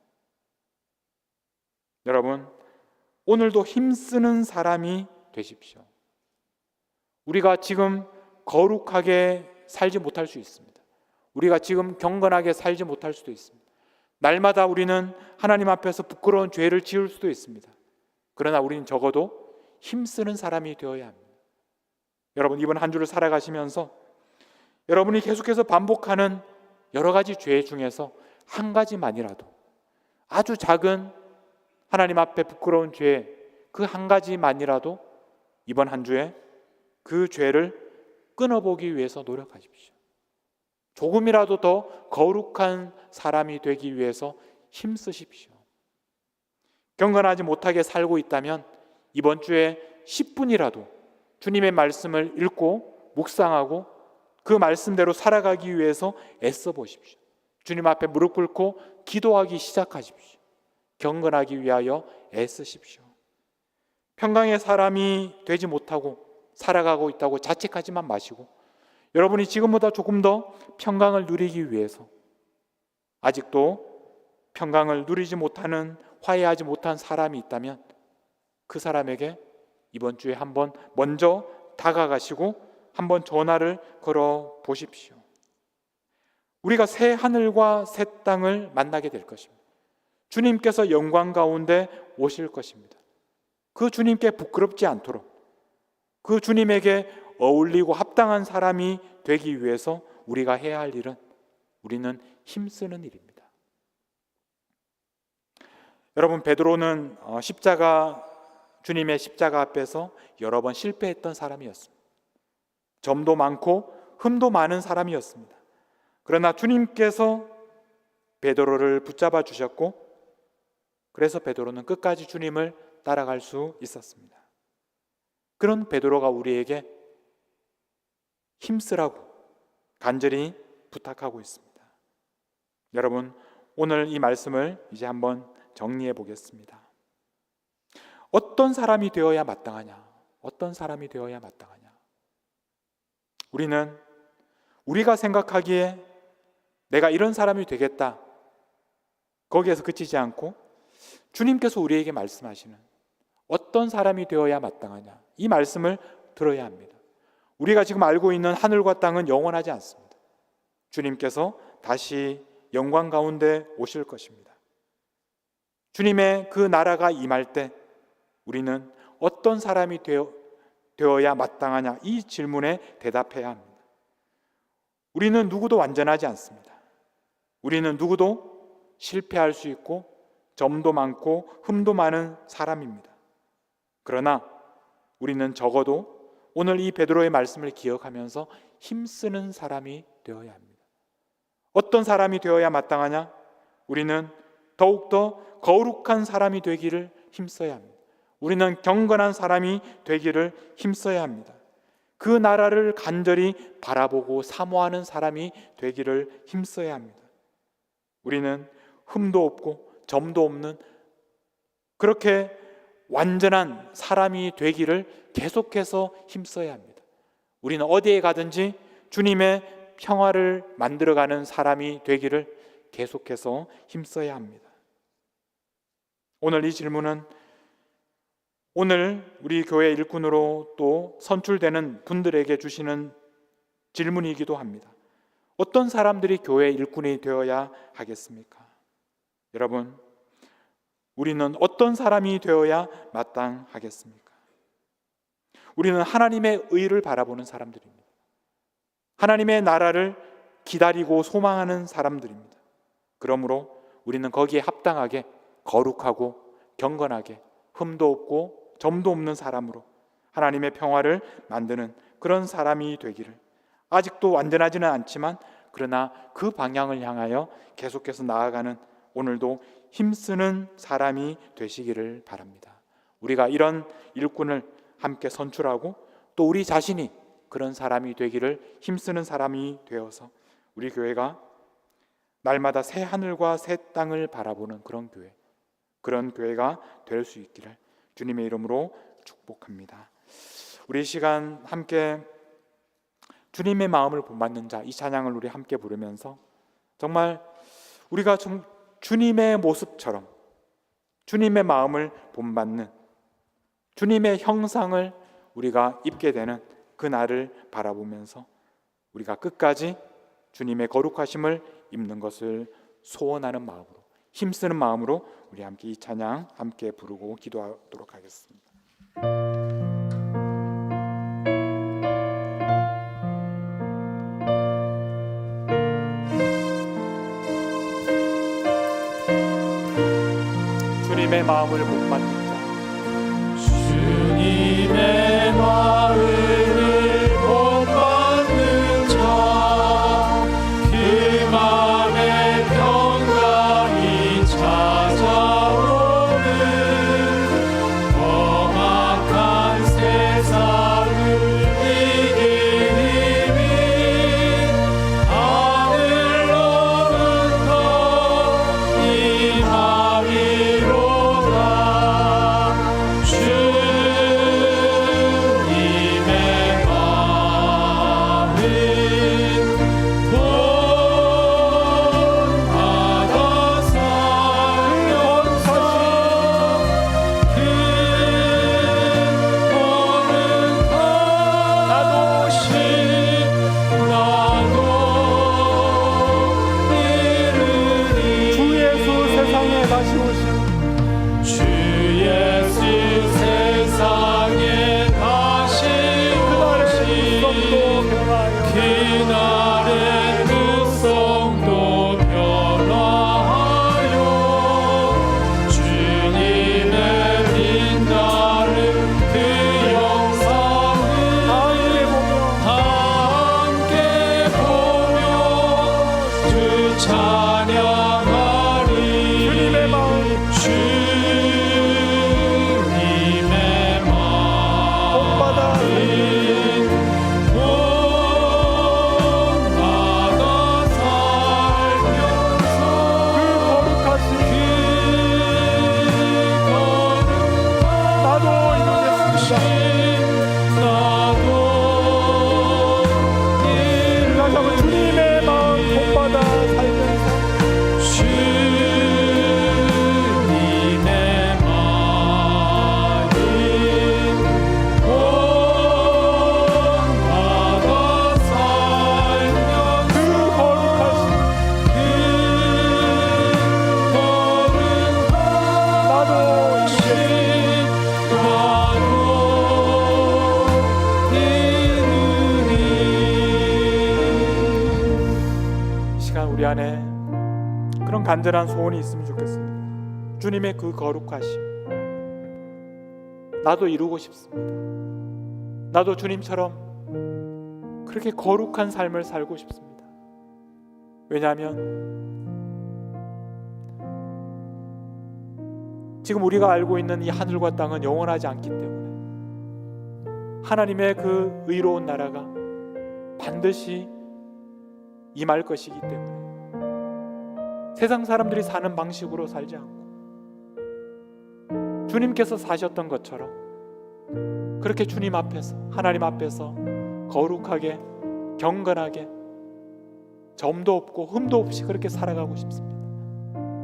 Speaker 4: 여러분, 오늘도 힘쓰는 사람이 되십시오. 우리가 지금 거룩하게 살지 못할 수 있습니다. 우리가 지금 경건하게 살지 못할 수도 있습니다. 날마다 우리는 하나님 앞에서 부끄러운 죄를 지을 수도 있습니다. 그러나 우리는 적어도 힘쓰는 사람이 되어야 합니다. 여러분, 이번 한 주를 살아가시면서 여러분이 계속해서 반복하는 여러 가지 죄 중에서 한 가지만이라도, 아주 작은 하나님 앞에 부끄러운 죄 그 한 가지만이라도 이번 한 주에 그 죄를 끊어보기 위해서 노력하십시오. 조금이라도 더 거룩한 사람이 되기 위해서 힘쓰십시오. 경건하지 못하게 살고 있다면 이번 주에 10분이라도 주님의 말씀을 읽고 묵상하고 그 말씀대로 살아가기 위해서 애써 보십시오. 주님 앞에 무릎 꿇고 기도하기 시작하십시오. 경건하기 위하여 애쓰십시오. 평강의 사람이 되지 못하고 살아가고 있다고 자책하지만 마시고, 여러분이 지금보다 조금 더 평강을 누리기 위해서 아직도 평강을 누리지 못하는, 화해하지 못한 사람이 있다면 그 사람에게 이번 주에 한번 먼저 다가가시고 한번 전화를 걸어 보십시오. 우리가 새 하늘과 새 땅을 만나게 될 것입니다. 주님께서 영광 가운데 오실 것입니다. 그 주님께 부끄럽지 않도록, 그 주님에게 어울리고 합당한 사람이 되기 위해서 우리가 해야 할 일은, 우리는 힘쓰는 일입니다. 여러분, 베드로는 주님의 십자가 앞에서 여러 번 실패했던 사람이었습니다. 점도 많고 흠도 많은 사람이었습니다. 그러나 주님께서 베드로를 붙잡아 주셨고, 그래서 베드로는 끝까지 주님을 따라갈 수 있었습니다. 그런 베드로가 우리에게 힘쓰라고 간절히 부탁하고 있습니다. 여러분, 오늘 이 말씀을 이제 한번 정리해 보겠습니다. 어떤 사람이 되어야 마땅하냐? 어떤 사람이 되어야 마땅하냐? 우리는 우리가 생각하기에 내가 이런 사람이 되겠다, 거기에서 그치지 않고 주님께서 우리에게 말씀하시는 어떤 사람이 되어야 마땅하냐, 이 말씀을 들어야 합니다. 우리가 지금 알고 있는 하늘과 땅은 영원하지 않습니다. 주님께서 다시 영광 가운데 오실 것입니다. 주님의 그 나라가 임할 때 우리는 어떤 사람이 되어야 마땅하냐, 이 질문에 대답해야 합니다. 우리는 누구도 완전하지 않습니다. 우리는 누구도 실패할 수 있고 점도 많고 흠도 많은 사람입니다. 그러나 우리는 적어도 오늘 이 베드로의 말씀을 기억하면서 힘쓰는 사람이 되어야 합니다. 어떤 사람이 되어야 마땅하냐? 우리는 더욱더 거룩한 사람이 되기를 힘써야 합니다. 우리는 경건한 사람이 되기를 힘써야 합니다. 그 나라를 간절히 바라보고 사모하는 사람이 되기를 힘써야 합니다. 우리는 흠도 없고 점도 없는 그렇게 완전한 사람이 되기를 계속해서 힘써야 합니다. 우리는 어디에 가든지 주님의 평화를 만들어가는 사람이 되기를 계속해서 힘써야 합니다. 오늘 이 질문은 오늘 우리 교회 일꾼으로 또 선출되는 분들에게 주시는 질문이기도 합니다. 어떤 사람들이 교회 일꾼이 되어야 하겠습니까? 여러분, 우리는 어떤 사람이 되어야 마땅하겠습니까? 우리는 하나님의 의를 바라보는 사람들입니다. 하나님의 나라를 기다리고 소망하는 사람들입니다. 그러므로 우리는 거기에 합당하게 거룩하고 경건하게 흠도 없고 점도 없는 사람으로 하나님의 평화를 만드는 그런 사람이 되기를, 아직도 완전하지는 않지만 그러나 그 방향을 향하여 계속해서 나아가는 오늘도 힘쓰는 사람이 되시기를 바랍니다. 우리가 이런 일꾼을 함께 선출하고 또 우리 자신이 그런 사람이 되기를 힘쓰는 사람이 되어서 우리 교회가 날마다 새 하늘과 새 땅을 바라보는 그런 교회가 될 수 있기를 주님의 이름으로 축복합니다. 우리 시간 함께 주님의 마음을 본받는 자, 이 찬양을 우리 함께 부르면서 정말 우리가 주님의 모습처럼 주님의 마음을 본받는 주님의 형상을 우리가 입게 되는 그 날을 바라보면서 우리가 끝까지 주님의 거룩하심을 입는 것을 소원하는 마음으로, 힘쓰는 마음으로 우리 함께 이 찬양 함께 부르고 기도하도록 하겠습니다. 주님의 주님의 마음을 못 받는 자,
Speaker 1: 주님의 마음을 못 받는 자, 그 맘에 평강이 찾아오는 험악한 세상을 이기는 힘이 하늘로부터 임함이로다. 주님의 마음은 본받아 살면서 그 보는 나도 이르리.
Speaker 3: 주 예수 세상에 다시 오신
Speaker 1: 주 예수 세상에 다시
Speaker 3: 그날의
Speaker 1: 오신
Speaker 3: 그 성도 변화하여
Speaker 1: 그날의 그 성도 변화하여 주님의 빛나는 그 영상을 함께 보며 주 찬양하리.
Speaker 3: 주님의 마음
Speaker 1: 주님의
Speaker 3: 본받아
Speaker 1: 본받아 살면서
Speaker 3: 그 거룩하신 나도 이루겠습니다.
Speaker 1: 나도
Speaker 3: 다시 한번 주님의 마음 본받아 살면서
Speaker 1: 주님의 마음 본받아 살면서
Speaker 3: 그 거룩하신 나도
Speaker 4: 이 시간 우리 안에 그런 간절한 소원이 있으면 좋겠습니다. 주님의 그 거룩하심, 나도 이루고 싶습니다. 나도 주님처럼 그렇게 거룩한 삶을 살고 싶습니다. 왜냐하면 지금 우리가 알고 있는 이 하늘과 땅은 영원하지 않기 때문에 하나님의 그 의로운 나라가 반드시 임할 것이기 때문에 세상 사람들이 사는 방식으로 살지 않고 주님께서 사셨던 것처럼 그렇게 주님 앞에서, 하나님 앞에서 거룩하게, 경건하게, 점도 없고 흠도 없이 그렇게 살아가고 싶습니다.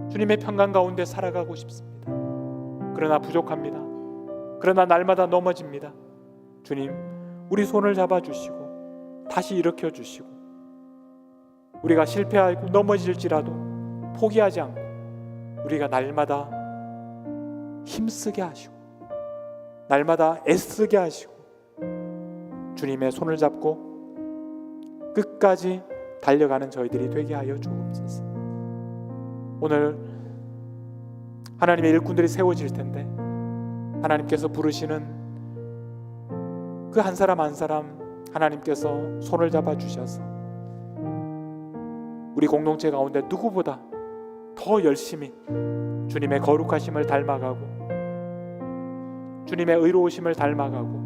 Speaker 4: 주님의 평강 가운데 살아가고 싶습니다. 그러나 부족합니다. 그러나 날마다 넘어집니다. 주님, 우리 손을 잡아주시고 다시 일으켜주시고 우리가 실패하고 넘어질지라도 포기하지 않고 우리가 날마다 힘쓰게 하시고 날마다 애쓰게 하시고 주님의 손을 잡고 끝까지 달려가는 저희들이 되게 하여 주옵소서. 오늘 하나님의 일꾼들이 세워질 텐데 하나님께서 부르시는 그 한 사람 한 사람 하나님께서 손을 잡아 주셔서 우리 공동체 가운데 누구보다 더 열심히 주님의 거룩하심을 닮아가고 주님의 의로우심을 닮아가고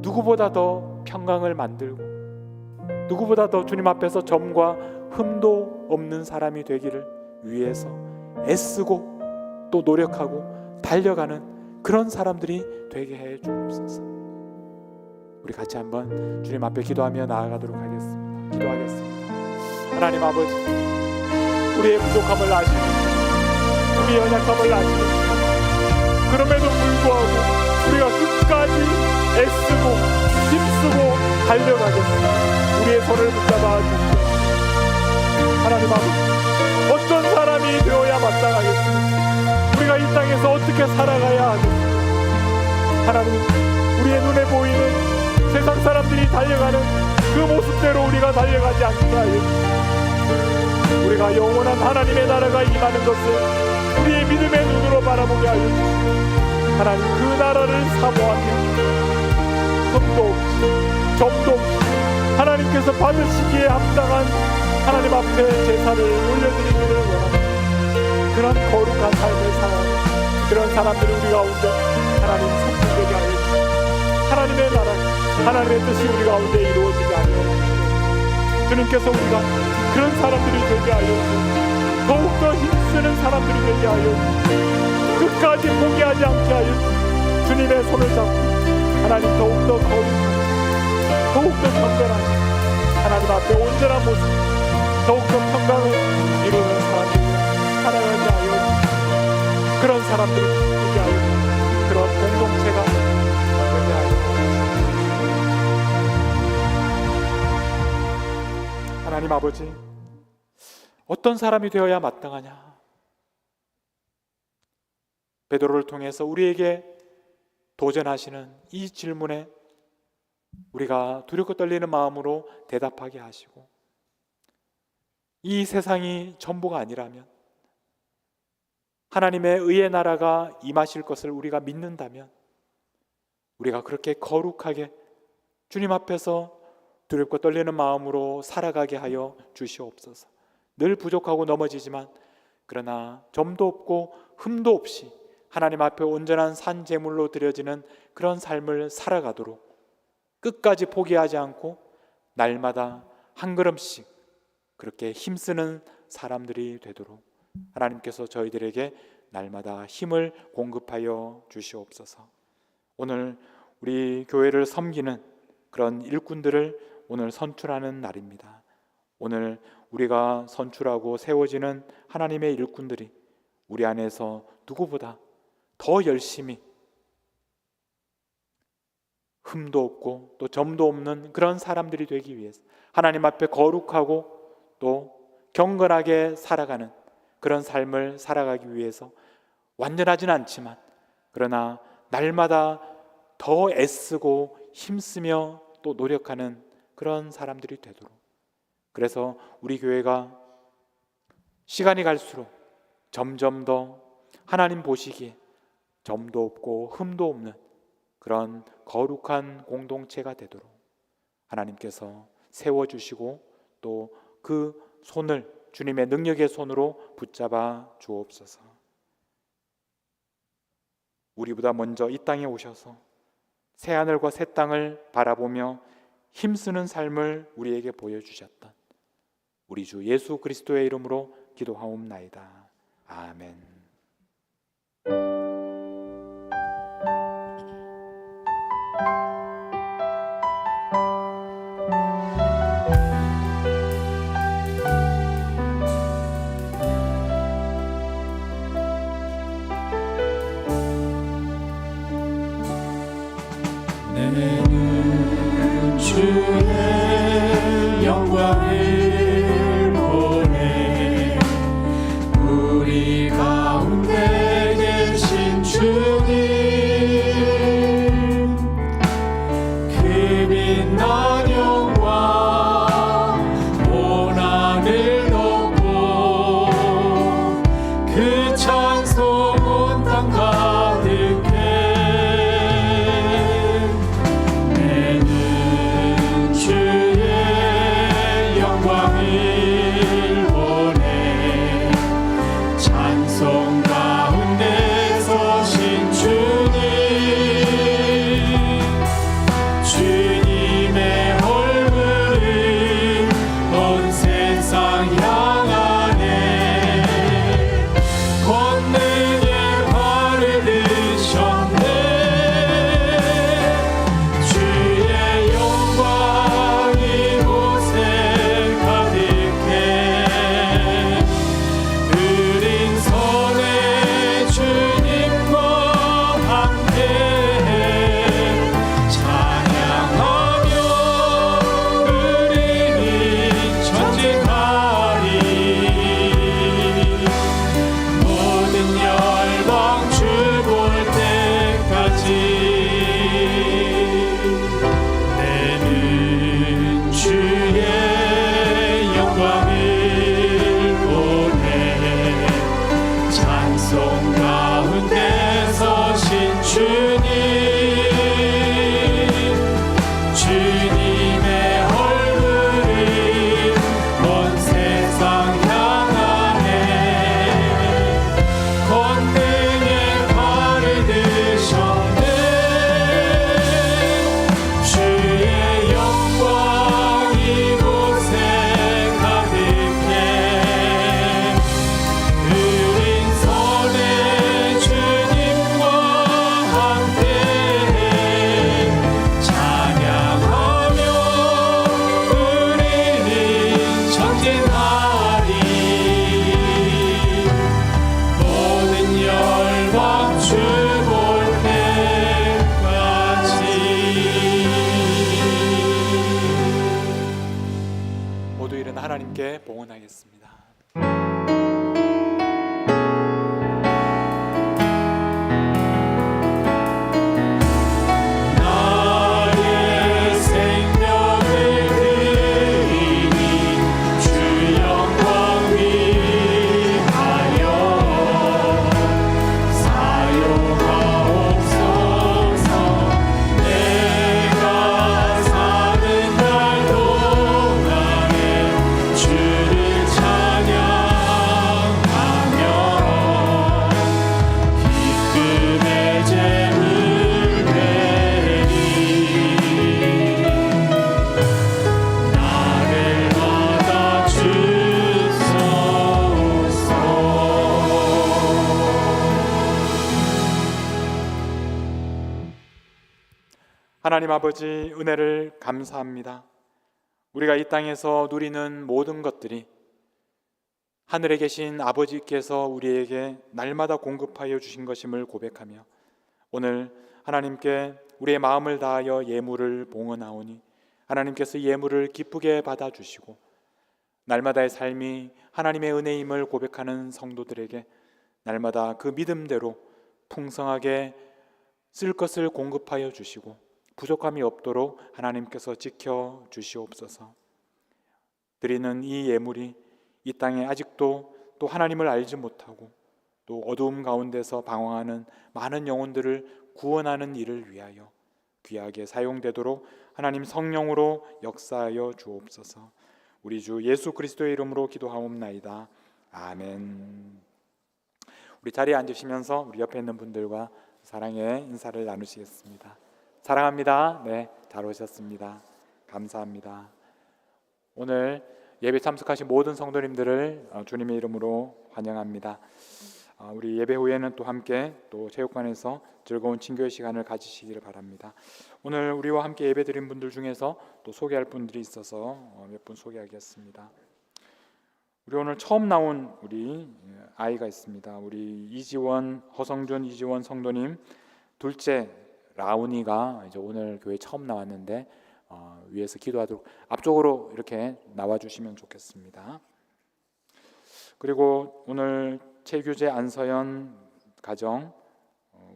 Speaker 4: 누구보다 더 평강을 만들고 누구보다 더 주님 앞에서 점과 흠도 없는 사람이 되기를 위해서 애쓰고 또 노력하고 달려가는 그런 사람들이 되게 해 주옵소서. 우리 같이 한번 주님 앞에 기도하며 나아가도록 하겠습니다. 기도하겠습니다. 하나님 아버지, 우리의 부족함을 아시는, 우리의 연약함을 아시는, 그럼에도 불구하고 우리가 끝까지 애쓰고 힘쓰고 달려가겠습니다. 우리의 손을 붙잡아 주시옵소서. 하나님 아버지, 어떤 사람이 되어야 마땅하겠습니까? 우리가 이 땅에서 어떻게 살아가야 하겠습니까? 하나님, 우리의 눈에 보이는 세상 사람들이 달려가는 그 모습대로 우리가 달려가지 않게 하여 우리가 영원한 하나님의 나라가 임하는 것을 우리의 믿음의 눈으로
Speaker 7: 더욱더 바라보게 하여 주시고 하나님 그 나라를 사모하며 흠도 없이 점도 없이 하나님께서 받으시기에 합당한 하나님 앞에 제사를 올려드리기를 원합니다. 그런 거룩한 삶을 살아가는 그런 사람들이 우리 가운데 하나님 선포되게 하여 주시고 하나님의 나라 하나님의 뜻이 우리 가운데 이루어지게 하여 주시고 주님께서 우리가 그런 사람들이 되게 하여 주시고 더욱더 힘쓰는 사람들이 되게 하여 주시고 끝까지 포기하지 않게 하여 주시고 주님의 손을 잡고 하나님 더욱더 거룩하고 더욱더 경건하시고 하나님 앞에 온전한 모습 더욱더 평강을 이루는 사람들이 살아가게 하여 주시고 그런 사람들이 되게 하여 주시고 그런 공동체가 되게 하여 주시고 하나님 아버지 어떤 사람이 되어야 마땅하냐? 베드로를 통해서 우리에게 도전하시는 이 질문에 우리가 두렵고 떨리는 마음으로 대답하게 하시고 이 세상이 전부가 아니라면 하나님의 의의 나라가 임하실 것을 우리가 믿는다면 우리가 그렇게 거룩하게 주님 앞에서 두렵고 떨리는 마음으로 살아가게 하여 주시옵소서. 늘 부족하고 넘어지지만 그러나 점도 없고 흠도 없이 하나님 앞에 온전한 산 제물로 드려지는 그런 삶을 살아가도록 끝까지 포기하지 않고 날마다 한 걸음씩 그렇게 힘쓰는 사람들이 되도록 하나님께서 저희들에게 날마다 힘을 공급하여 주시옵소서. 오늘 우리 교회를 섬기는 그런 일꾼들을 오늘 선출하는 날입니다. 오늘 우리가 선출하고 세워지는 하나님의 일꾼들이 우리 안에서 누구보다 더 열심히 흠도 없고 또 점도 없는 그런 사람들이 되기 위해서 하나님 앞에 거룩하고 또 경건하게 살아가는 그런 삶을 살아가기 위해서 완전하진 않지만 그러나 날마다 더 애쓰고 힘쓰며 또 노력하는 그런 사람들이 되도록 그래서 우리 교회가 시간이 갈수록 점점 더 하나님 보시기에 점도 없고 흠도 없는 그런 거룩한 공동체가 되도록 하나님께서 세워주시고 또 그 손을 주님의 능력의 손으로 붙잡아 주옵소서. 우리보다 먼저 이 땅에 오셔서 새하늘과 새 땅을 바라보며 힘쓰는 삶을 우리에게 보여주셨던 우리 주 예수 그리스도의 이름으로 기도하옵나이다. 아멘.
Speaker 1: 내는 주의 영광을 보내 우리 가운데 계신 주님 그 빛난 영광 온 하늘 덮고 그 찬송 온 땅 가득해 손에
Speaker 4: 기도하겠습니다.
Speaker 1: 나의 생명을 드리니 주 영광 위하여 사용하옵소서. 내가 사는 날 동안에 주를 찬양하며 기쁨의 제물 드리니 나를 받아 주소서.
Speaker 4: 하나님 아버지, 은혜를 감사합니다. 우리가 이 땅에서 누리는 모든 것들이 하늘에 계신 아버지께서 우리에게 날마다 공급하여 주신 것임을 고백하며 오늘 하나님께 우리의 마음을 다하여 예물을 봉헌하오니 하나님께서 이 예물을 기쁘게 받아주시고 날마다의 삶이 하나님의 은혜임을 고백하는 성도들에게 날마다 그 믿음대로 풍성하게 쓸 것을 공급하여 주시고 부족함이 없도록 하나님께서 지켜 주시옵소서. 드리는 이 예물이 이 땅에 아직도 또 하나님을 알지 못하고 또 어두움 가운데서 방황하는 많은 영혼들을 구원하는 일을 위하여 귀하게 사용되도록 하나님 성령으로 역사하여 주옵소서. 우리 주 예수 그리스도의 이름으로 기도하옵나이다. 아멘. 우리 자리에 앉으시면서 우리 옆에 있는 분들과 사랑의 인사를 나누시겠습니다. 사랑합니다. 네, 잘 오셨습니다. 감사합니다. 오늘 예배 참석하신 모든 성도님들을 주님의 이름으로 환영합니다. 우리 예배 후에는 또 함께 또 체육관에서 즐거운 친교의 시간을 가지시기를 바랍니다. 오늘 우리와 함께 예배 드린 분들 중에서 또 소개할 분들이 있어서 몇 분 소개하겠습니다. 우리 오늘 처음 나온 우리 아이가 있습니다. 우리 허성준 이지원 성도님 둘째 라운이가 이제 오늘 교회 처음 나왔는데 위에서 기도하도록 앞쪽으로 이렇게 나와주시면 좋겠습니다. 그리고 오늘 최규재 안서연 가정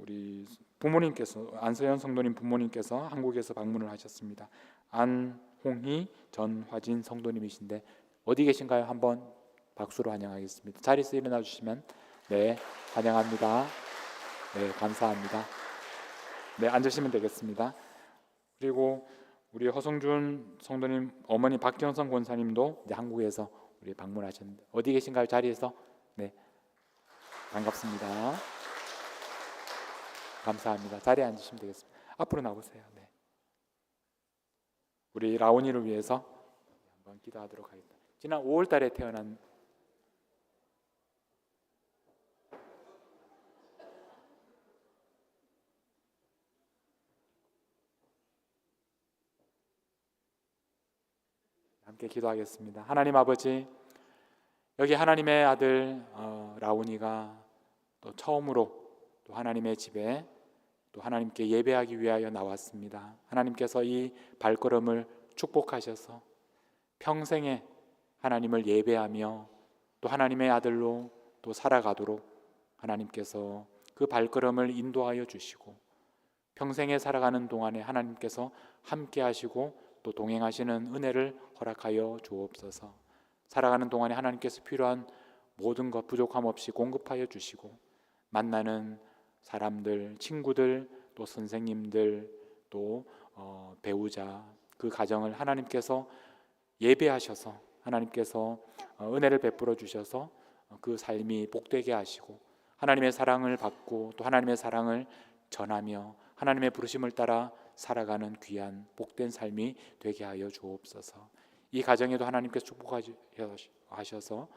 Speaker 4: 우리 부모님께서 안서연 성도님 부모님께서 한국에서 방문을 하셨습니다. 안홍희 전화진 성도님이신데 어디 계신가요? 한번 박수로 환영하겠습니다. 자리에서 일어나 주시면 네, 환영합니다. 네, 감사합니다. 네, 앉으시면 되겠습니다. 그리고 우리 허성준 성도님 어머니 박경선 권사님도 이제 한국에서 우리 방문하셨는데 어디 계신가요? 자리에서? 네, 반갑습니다. 감사합니다. 자리에 앉으시면 되겠습니다. 앞으로 나오세요. 네. 우리 라온이를 위해서 한번 기도하도록 하겠습니다. 지난 5월달에 태어난 함께 기도하겠습니다. 하나님 아버지, 여기 하나님의 아들 라온이가 또 처음으로 또 하나님의 집에 또 하나님께 예배하기 위하여 나왔습니다. 하나님께서 이 발걸음을 축복하셔서 평생에 하나님을 예배하며 또 하나님의 아들로 또 살아가도록 하나님께서 그 발걸음을 인도하여 주시고 평생에 살아가는 동안에 하나님께서 함께 하시고 또 동행하시는 은혜를 허락하여 주옵소서. 살아가는 동안에 하나님께서 필요한 모든 것 부족함 없이 공급하여 주시고 만나는 사람들, 친구들, 또 선생님들, 또 배우자 그 가정을 하나님께서 예배하셔서 하나님께서 은혜를 베풀어 주셔서 그 삶이 복되게 하시고 하나님의 사랑을 받고 또 하나님의 사랑을 전하며 하나님의 부르심을 따라 살아가는 귀한 복된 삶이 되게 하여 주옵소서. 이 가정에도 하나님께서 축복하셔서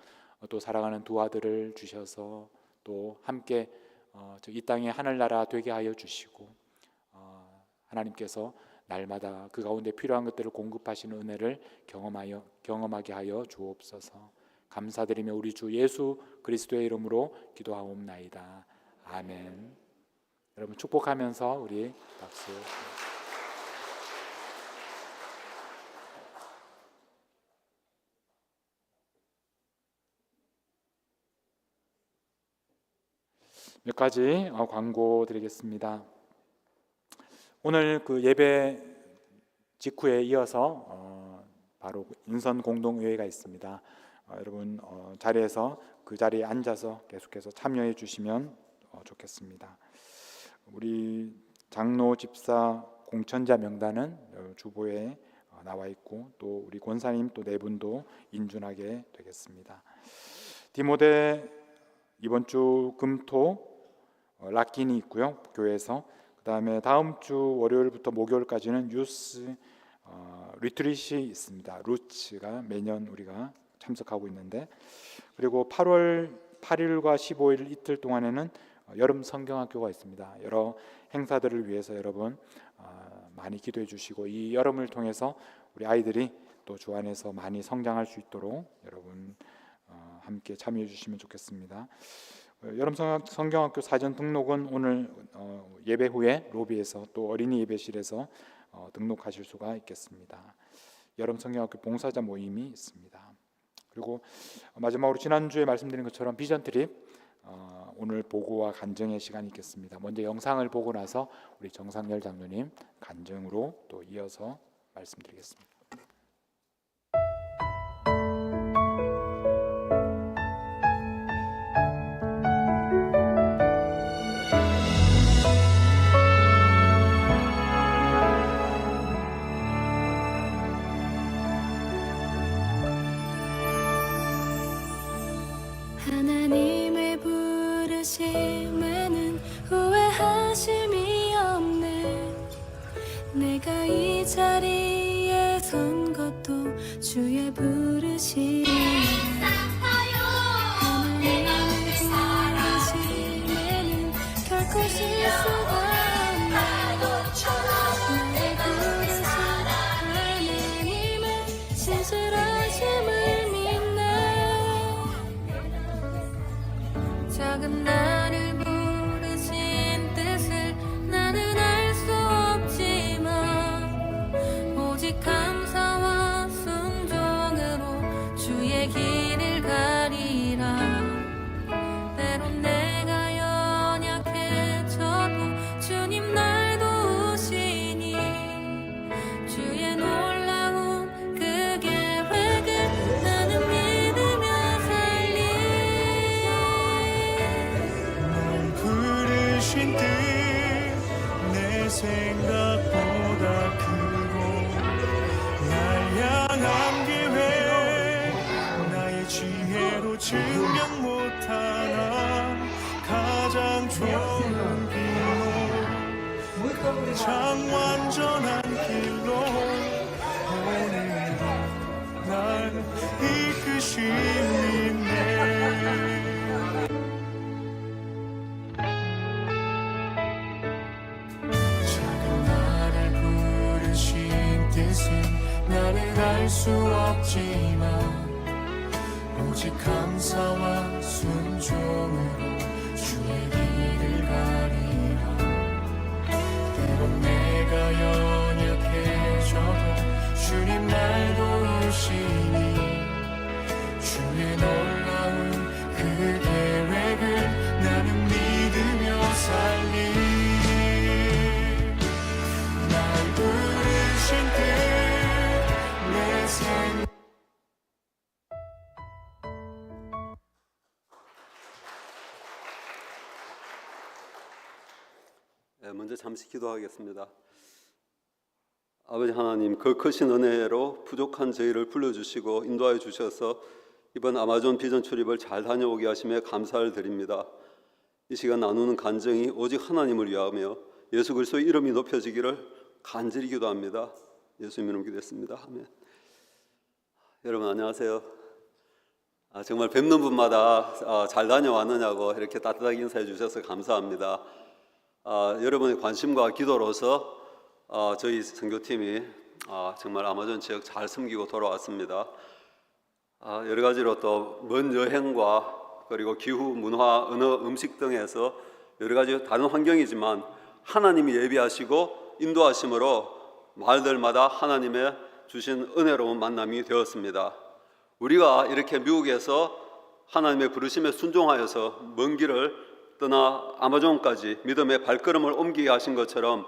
Speaker 4: 또 살아가는 두 아들을 주셔서 또 함께 이 땅의 하늘나라 되게 하여 주시고 하나님께서 날마다 그 가운데 필요한 것들을 공급하시는 은혜를 경험하게 하여 주옵소서. 감사드리며 우리 주 예수 그리스도의 이름으로 기도하옵나이다. 아멘. 여러분 축복하면서 우리 박수. 몇 가지 광고 드리겠습니다. 오늘 그 예배 직후에 이어서 바로 인선 공동의회가 있습니다. 여러분 자리에서 그 자리에 앉아서 계속해서 참여해 주시면 좋겠습니다. 우리 장로 집사 공천자 명단은 주보에 나와 있고 또 우리 권사님 또 네 분도 인준하게 되겠습니다. 디모데 이번 주 금토 락킨이 있고요, 교회에서. 그 다음에 다음 주 월요일부터 목요일까지는 유스 리트릿이 있습니다. 루츠가 매년 우리가 참석하고 있는데, 그리고 8월 8일과 15일 이틀 동안에는 여름 성경학교가 있습니다. 여러 행사들을 위해서 여러분 많이 기도해 주시고, 이 여름을 통해서 우리 아이들이 또 주 안에서 많이 성장할 수 있도록 여러분 함께 참여해 주시면 좋겠습니다. 여름 성경학교 사전 등록은 오늘 예배 후에 로비에서 또 어린이 예배실에서 등록하실 수가 있겠습니다. 여름 성경학교 봉사자 모임이 있습니다. 그리고 마지막으로 지난주에 말씀드린 것처럼 비전 트립 오늘 보고와 간증의 시간이 있겠습니다. 먼저 영상을 보고 나서 우리 정상열 장로님 간증으로 또 이어서 말씀드리겠습니다.
Speaker 8: 하나님의 부르심에는 후회하심이 없네. 내가 이 자리에 선 것도 주의 부르심이라. 하나님의 부르심에는 결코 실수가 없네. 나를 부르신 하나님의 신실하심을 믿네. 작은 나를 부르신 뜻을 나는 알 수 없지만, 오직 감사와 순종으로 주의 길을 가리라. 때론 내가 연약해져도 주님 날 도우시니, 주의 놀라운 그 계획을 나는 믿으며 살리.
Speaker 2: 부르신 뜻 내 생각보다 크고, 날 향한 계획 나의 지혜로 증명 못하나 가장 좋은 길로, 가장 완전한 길로 오늘도 날 이끄시네. 작은 나를 부르신 뜻은 나는 알 수 없지만, 오직 감사와 순종으로 주의 길을 가리라. 때론 내가 연약해져도 주님 날 도우시니, 주의 놀라운 그 계획을 나는 믿으며 살리. 날 부르신 뜻내 생
Speaker 9: 먼저 잠시 기도하겠습니다. 아버지 하나님, 그 크신 은혜로 부족한 저희를 불러주시고 인도하여 주셔서 이번 아마존 비전 출입을 잘 다녀오게 하심에 감사를 드립니다. 이 시간 나누는 간증이 오직 하나님을 위하며 예수 그리스도의 이름이 높여지기를 간절히 기도합니다. 예수님 이름 기도했습니다. 아멘. 여러분 안녕하세요. 정말 뵙는 분마다 잘 다녀왔느냐고 이렇게 따뜻하게 인사해 주셔서 감사합니다. 여러분의 관심과 기도로서 저희 선교팀이 정말 아마존 지역 잘 섬기고 돌아왔습니다. 여러 가지로 또 먼 여행과 그리고 기후, 문화, 언어, 음식 등에서 여러 가지 다른 환경이지만 하나님이 예비하시고 인도하심으로 마을들마다 하나님의 주신 은혜로운 만남이 되었습니다. 우리가 이렇게 미국에서 하나님의 부르심에 순종하여서 먼 길을 떠나 아마존까지 믿음의 발걸음을 옮기게 하신 것처럼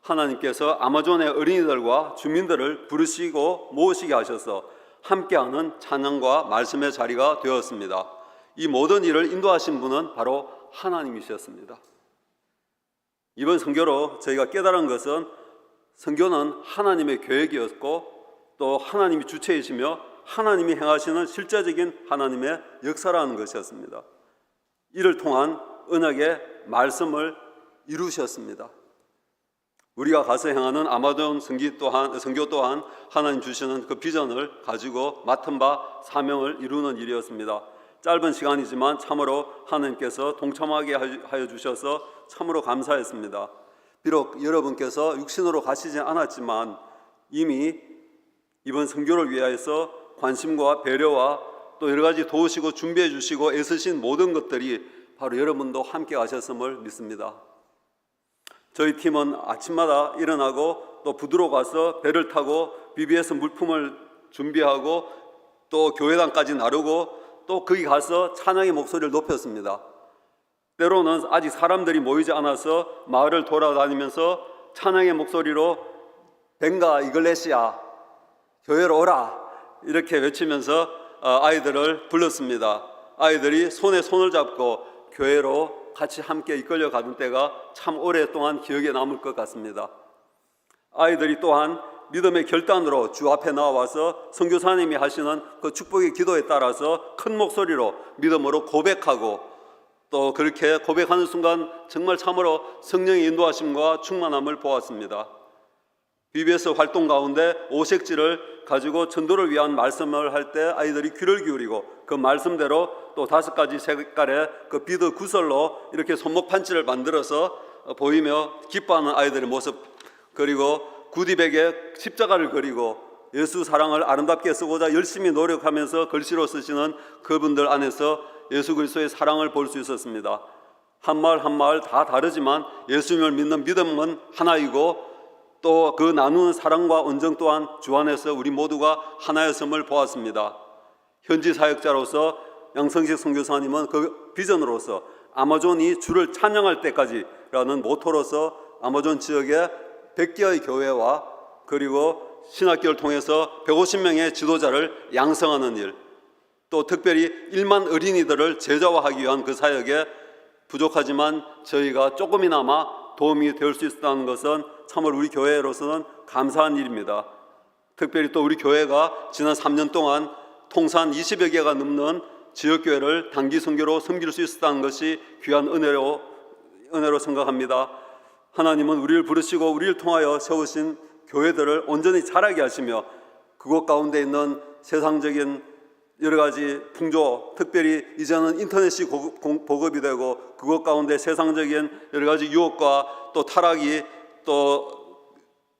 Speaker 9: 하나님께서 아마존의 어린이들과 주민들을 부르시고 모으시게 하셔서 함께하는 찬양과 말씀의 자리가 되었습니다. 이 모든 일을 인도하신 분은 바로 하나님이셨습니다. 이번 선교로 저희가 깨달은 것은 선교는 하나님의 계획이었고 또 하나님이 주체이시며 하나님이 행하시는 실제적인 하나님의 역사라는 것이었습니다. 이를 통한 언약의 말씀을 이루셨습니다. 우리가 가서 행하는 아마존 선교 또한 하나님 주시는 그 비전을 가지고 맡은 바 사명을 이루는 일이었습니다. 짧은 시간이지만 참으로 하나님께서 동참하게 하여 주셔서 참으로 감사했습니다. 비록 여러분께서 육신으로 가시지 않았지만 이미 이번 선교를 위하여서 관심과 배려와 또 여러 가지 도우시고 준비해 주시고 애쓰신 모든 것들이 바로 여러분도 함께 하셨음을 믿습니다. 저희 팀은 아침마다 일어나고 또 부두로 가서 배를 타고 BBS 물품을 준비하고 또 교회당까지 나르고 또 거기 가서 찬양의 목소리를 높였습니다. 때로는 아직 사람들이 모이지 않아서 마을을 돌아다니면서 찬양의 목소리로 벤가 이글레시아 교회로 오라 이렇게 외치면서 아이들을 불렀습니다. 아이들이 손에 손을 잡고 교회로 같이 함께 이끌려 가던 때가 참 오랫동안 기억에 남을 것 같습니다. 아이들이 또한 믿음의 결단으로 주 앞에 나와서 선교사님이 하시는 그 축복의 기도에 따라서 큰 목소리로 믿음으로 고백하고 또 그렇게 고백하는 순간 정말 참으로 성령의 인도하심과 충만함을 보았습니다. BBS 활동 가운데 오색지를 가지고 전도를 위한 말씀을 할 때 아이들이 귀를 기울이고 그 말씀대로 또 5가지 색깔의 그 비드 구슬로 이렇게 손목 판치를 만들어서 보이며 기뻐하는 아이들의 모습, 그리고 구디백에 십자가를 그리고 예수 사랑을 아름답게 쓰고자 열심히 노력하면서 글씨로 쓰시는 그분들 안에서 예수 그리스도의 사랑을 볼 수 있었습니다. 한 마을 한 마을 다 다르지만 예수님을 믿는 믿음은 하나이고 또 그 나누는 사랑과 온정 또한 주 안에서 우리 모두가 하나였음을 보았습니다. 현지 사역자로서 양성식 선교사님은 그 비전으로서 아마존이 주를 찬양할 때까지라는 모토로서 아마존 지역의 100개의 교회와 그리고 신학교를 통해서 150명의 지도자를 양성하는 일, 또 특별히 1만 어린이들을 제자화하기 위한 그 사역에 부족하지만 저희가 조금이나마 도움이 될 수 있었다는 것은 참으로 우리 교회로서는 감사한 일입니다. 특별히 또 우리 교회가 지난 3년 동안 통산 20여 개가 넘는 지역교회를 단기 선교로 섬길 수 있었다는 것이 귀한 은혜로 생각합니다. 하나님은 우리를 부르시고 우리를 통하여 세우신 교회들을 온전히 자라게 하시며 그곳 가운데 있는 세상적인 여러 가지 풍조, 특별히 이제는 인터넷이 보급이 되고 그것 가운데 세상적인 여러 가지 유혹과 또 타락이 또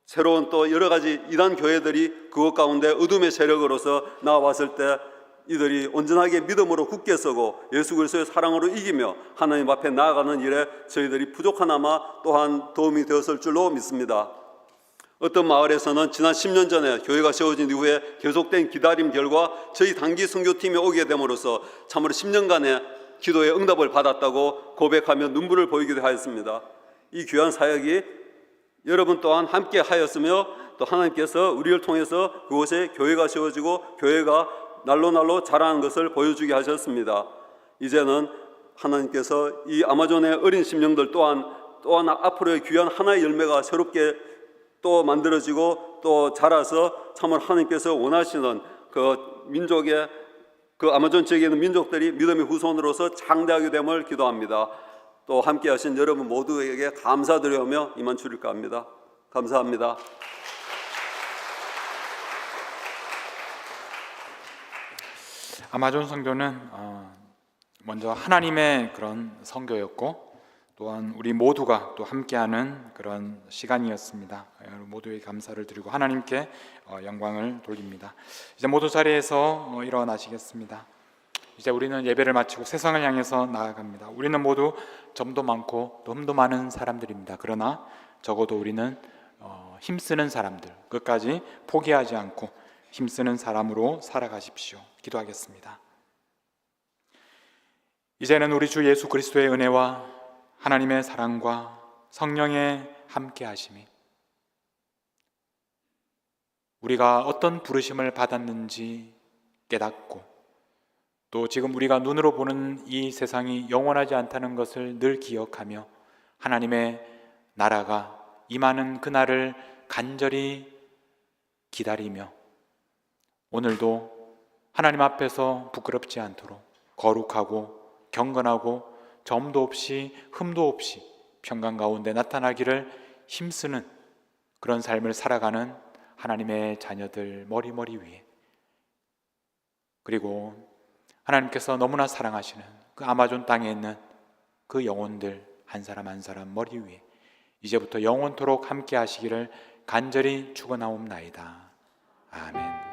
Speaker 9: 새로운 또 여러 가지 이단 교회들이 그것 가운데 어둠의 세력으로서 나와봤을 때 이들이 온전하게 믿음으로 굳게 서고 예수 그리스도의 사랑으로 이기며 하나님 앞에 나아가는 일에 저희들이 부족하나마 또한 도움이 되었을 줄로 믿습니다. 어떤 마을에서는 지난 10년 전에 교회가 세워진 이후에 계속된 기다림 결과 저희 단기 선교팀이 오게 됨으로써 참으로 10년간의 기도의 응답을 받았다고 고백하며 눈물을 보이기도 하였습니다. 이 귀한 사역이 여러분 또한 함께 하였으며 또 하나님께서 우리를 통해서 그곳에 교회가 세워지고 교회가 날로 자라는 것을 보여주게 하셨습니다. 이제는 하나님께서 이 아마존의 어린 심령들 또한 앞으로의 귀한 하나의 열매가 새롭게 또 만들어지고 또 자라서 참으로 하나님께서 원하시는 그 민족의 그 아마존 지역에 있는 민족들이 믿음의 후손으로서 장대하게 됨을 기도합니다. 또 함께 하신 여러분 모두에게 감사드리며 이만 줄일까 합니다. 감사합니다.
Speaker 4: 아마존 선교는 먼저 하나님의 그런 선교였고 또한 우리 모두가 또 함께하는 그런 시간이었습니다. 모두의 감사를 드리고 하나님께 영광을 돌립니다. 이제 모두 자리에서 일어나시겠습니다. 이제 우리는 예배를 마치고 세상을 향해서 나아갑니다. 우리는 모두 점도 많고 또 흠도 많은 사람들입니다. 그러나 적어도 우리는 힘쓰는 사람들, 끝까지 포기하지 않고 힘쓰는 사람으로 살아가십시오. 기도하겠습니다. 이제는 우리 주 예수 그리스도의 은혜와 하나님의 사랑과 성령의 함께 하심이 우리가 어떤 부르심을 받았는지 깨닫고 또 지금 우리가 눈으로 보는 이 세상이 영원하지 않다는 것을 늘 기억하며 하나님의 나라가 임하는 그날을 간절히 기다리며 오늘도 하나님 앞에서 부끄럽지 않도록 거룩하고 경건하고 점도 없이 흠도 없이 평강 가운데 나타나기를 힘쓰는 그런 삶을 살아가는 하나님의 자녀들 머리 위에, 그리고 하나님께서 너무나 사랑하시는 그 아마존 땅에 있는 그 영혼들 한 사람 한 사람 머리 위에 이제부터 영원토록 함께 하시기를 간절히 축원하옵나이다. 아멘.